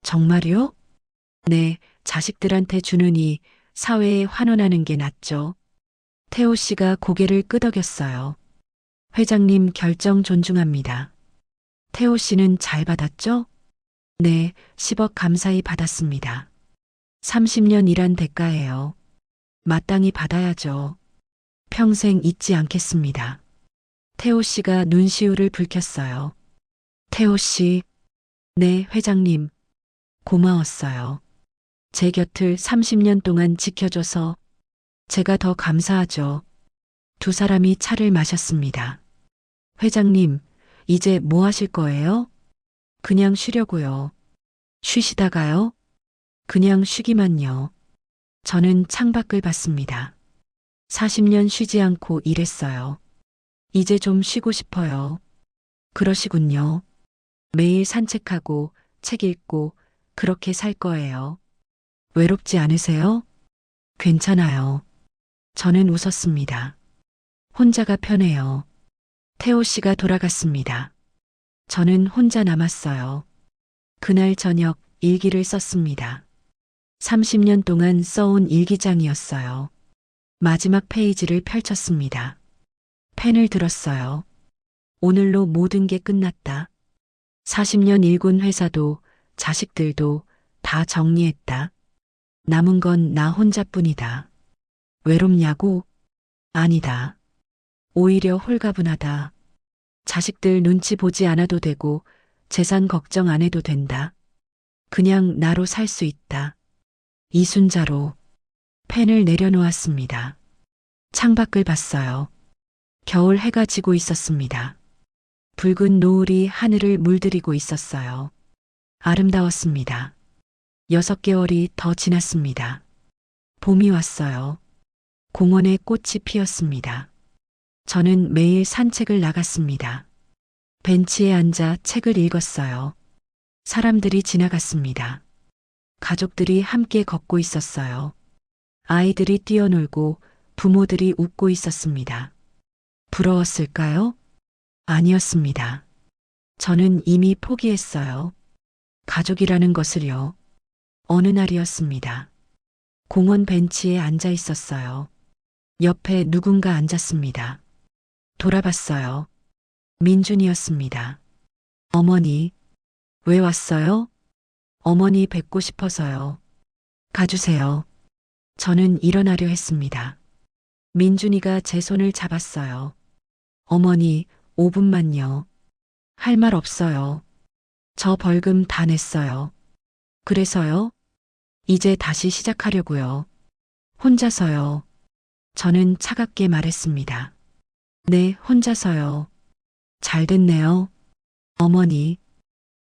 정말요? 네, 자식들한테 주느니 사회에 환원하는 게 낫죠. 태호 씨가 고개를 끄덕였어요. 회장님 결정 존중합니다. 태호 씨는 잘 받았죠? 네, 10억 감사히 받았습니다. 30년 일한 대가예요. 마땅히 받아야죠. 평생 잊지 않겠습니다. 태호 씨가 눈시울을 붉혔어요. 태호 씨, 네, 회장님. 고마웠어요. 제 곁을 30년 동안 지켜줘서 제가 더 감사하죠. 두 사람이 차를 마셨습니다. 회장님, 이제 뭐 하실 거예요? 그냥 쉬려고요. 쉬시다가요? 그냥 쉬기만요. 저는 창밖을 봤습니다. 40년 쉬지 않고 일했어요. 이제 좀 쉬고 싶어요. 그러시군요. 매일 산책하고 책 읽고 그렇게 살 거예요. 외롭지 않으세요? 괜찮아요. 저는 웃었습니다. 혼자가 편해요. 태호 씨가 돌아갔습니다. 저는 혼자 남았어요. 그날 저녁 일기를 썼습니다. 30년 동안 써온 일기장이었어요. 마지막 페이지를 펼쳤습니다. 펜을 들었어요. 오늘로 모든 게 끝났다. 40년 일군 회사도 자식들도 다 정리했다. 남은 건 나 혼자뿐이다. 외롭냐고? 아니다. 오히려 홀가분하다. 자식들 눈치 보지 않아도 되고 재산 걱정 안 해도 된다. 그냥 나로 살 수 있다. 이순자로 펜을 내려놓았습니다. 창밖을 봤어요. 겨울 해가 지고 있었습니다. 붉은 노을이 하늘을 물들이고 있었어요. 아름다웠습니다. 6개월이 더 지났습니다. 봄이 왔어요. 공원에 꽃이 피었습니다. 저는 매일 산책을 나갔습니다. 벤치에 앉아 책을 읽었어요. 사람들이 지나갔습니다. 가족들이 함께 걷고 있었어요. 아이들이 뛰어놀고 부모들이 웃고 있었습니다. 부러웠을까요? 아니었습니다. 저는 이미 포기했어요. 가족이라는 것을요. 어느 날이었습니다. 공원 벤치에 앉아 있었어요. 옆에 누군가 앉았습니다. 돌아봤어요. 민준이었습니다. 어머니, 왜 왔어요? 어머니 뵙고 싶어서요. 가주세요. 저는 일어나려 했습니다. 민준이가 제 손을 잡았어요. 어머니, 5분만요. 할 말 없어요. 저 벌금 다 냈어요. 그래서요? 이제 다시 시작하려고요. 혼자서요. 저는 차갑게 말했습니다. 네, 혼자서요. 잘 됐네요. 어머니,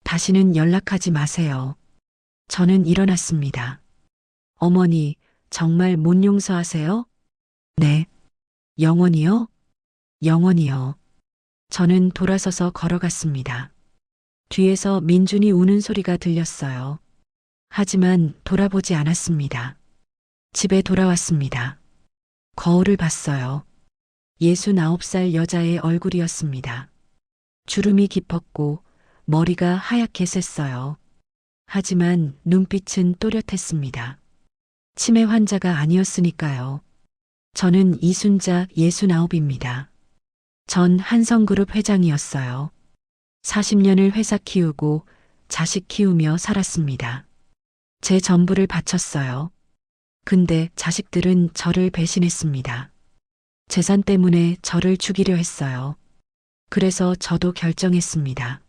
다시는 연락하지 마세요. 저는 일어났습니다. 어머니, 정말 못 용서하세요? 네. 영원히요? 영원히요. 저는 돌아서서 걸어갔습니다. 뒤에서 민준이 우는 소리가 들렸어요. 하지만 돌아보지 않았습니다. 집에 돌아왔습니다. 거울을 봤어요. 69살 여자의 얼굴이었습니다. 주름이 깊었고 머리가 하얗게 샜어요. 하지만 눈빛은 또렷했습니다. 치매 환자가 아니었으니까요. 저는 이순자 69입니다. 전 한성그룹 회장이었어요. 40년을 회사 키우고 자식 키우며 살았습니다. 제 전부를 바쳤어요. 근데 자식들은 저를 배신했습니다. 재산 때문에 저를 죽이려 했어요. 그래서 저도 결정했습니다.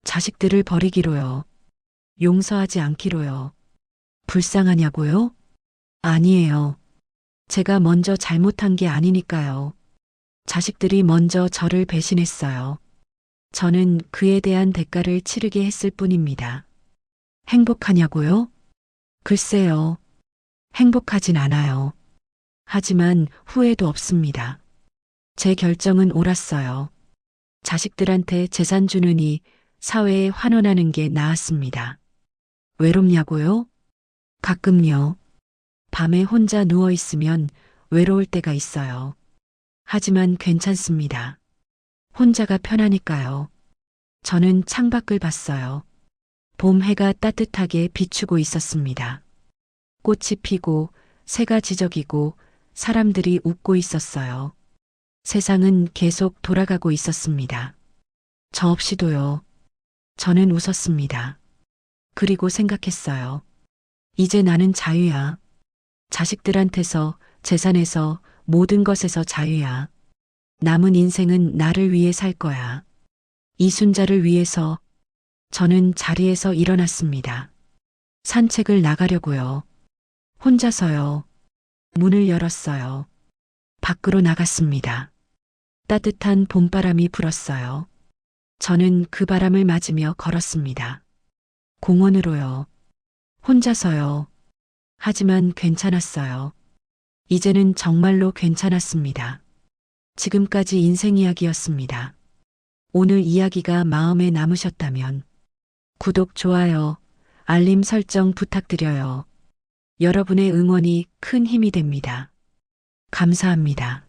자식들을 버리기로요. 용서하지 않기로요. 불쌍하냐고요? 아니에요. 제가 먼저 잘못한 게 아니니까요. 자식들이 먼저 저를 배신했어요. 저는 그에 대한 대가를 치르게 했을 뿐입니다. 행복하냐고요? 글쎄요. 행복하진 않아요. 하지만 후회도 없습니다. 제 결정은 옳았어요. 자식들한테 재산 주느니 사회에 환원하는 게 나았습니다. 외롭냐고요? 가끔요. 밤에 혼자 누워 있으면 외로울 때가 있어요. 하지만 괜찮습니다. 혼자가 편하니까요. 저는 창밖을 봤어요. 봄 해가 따뜻하게 비추고 있었습니다. 꽃이 피고 새가 지저귀고 사람들이 웃고 있었어요. 세상은 계속 돌아가고 있었습니다. 저 없이도요. 저는 웃었습니다. 그리고 생각했어요. 이제 나는 자유야. 자식들한테서, 재산에서, 모든 것에서 자유야. 남은 인생은 나를 위해 살 거야. 이순자를 위해서. 저는 자리에서 일어났습니다. 산책을 나가려고요. 혼자서요. 문을 열었어요. 밖으로 나갔습니다. 따뜻한 봄바람이 불었어요. 저는 그 바람을 맞으며 걸었습니다. 공원으로요. 혼자서요. 하지만 괜찮았어요. 이제는 정말로 괜찮았습니다. 지금까지 인생 이야기였습니다. 오늘 이야기가 마음에 남으셨다면 구독, 좋아요, 알림 설정 부탁드려요. 여러분의 응원이 큰 힘이 됩니다. 감사합니다.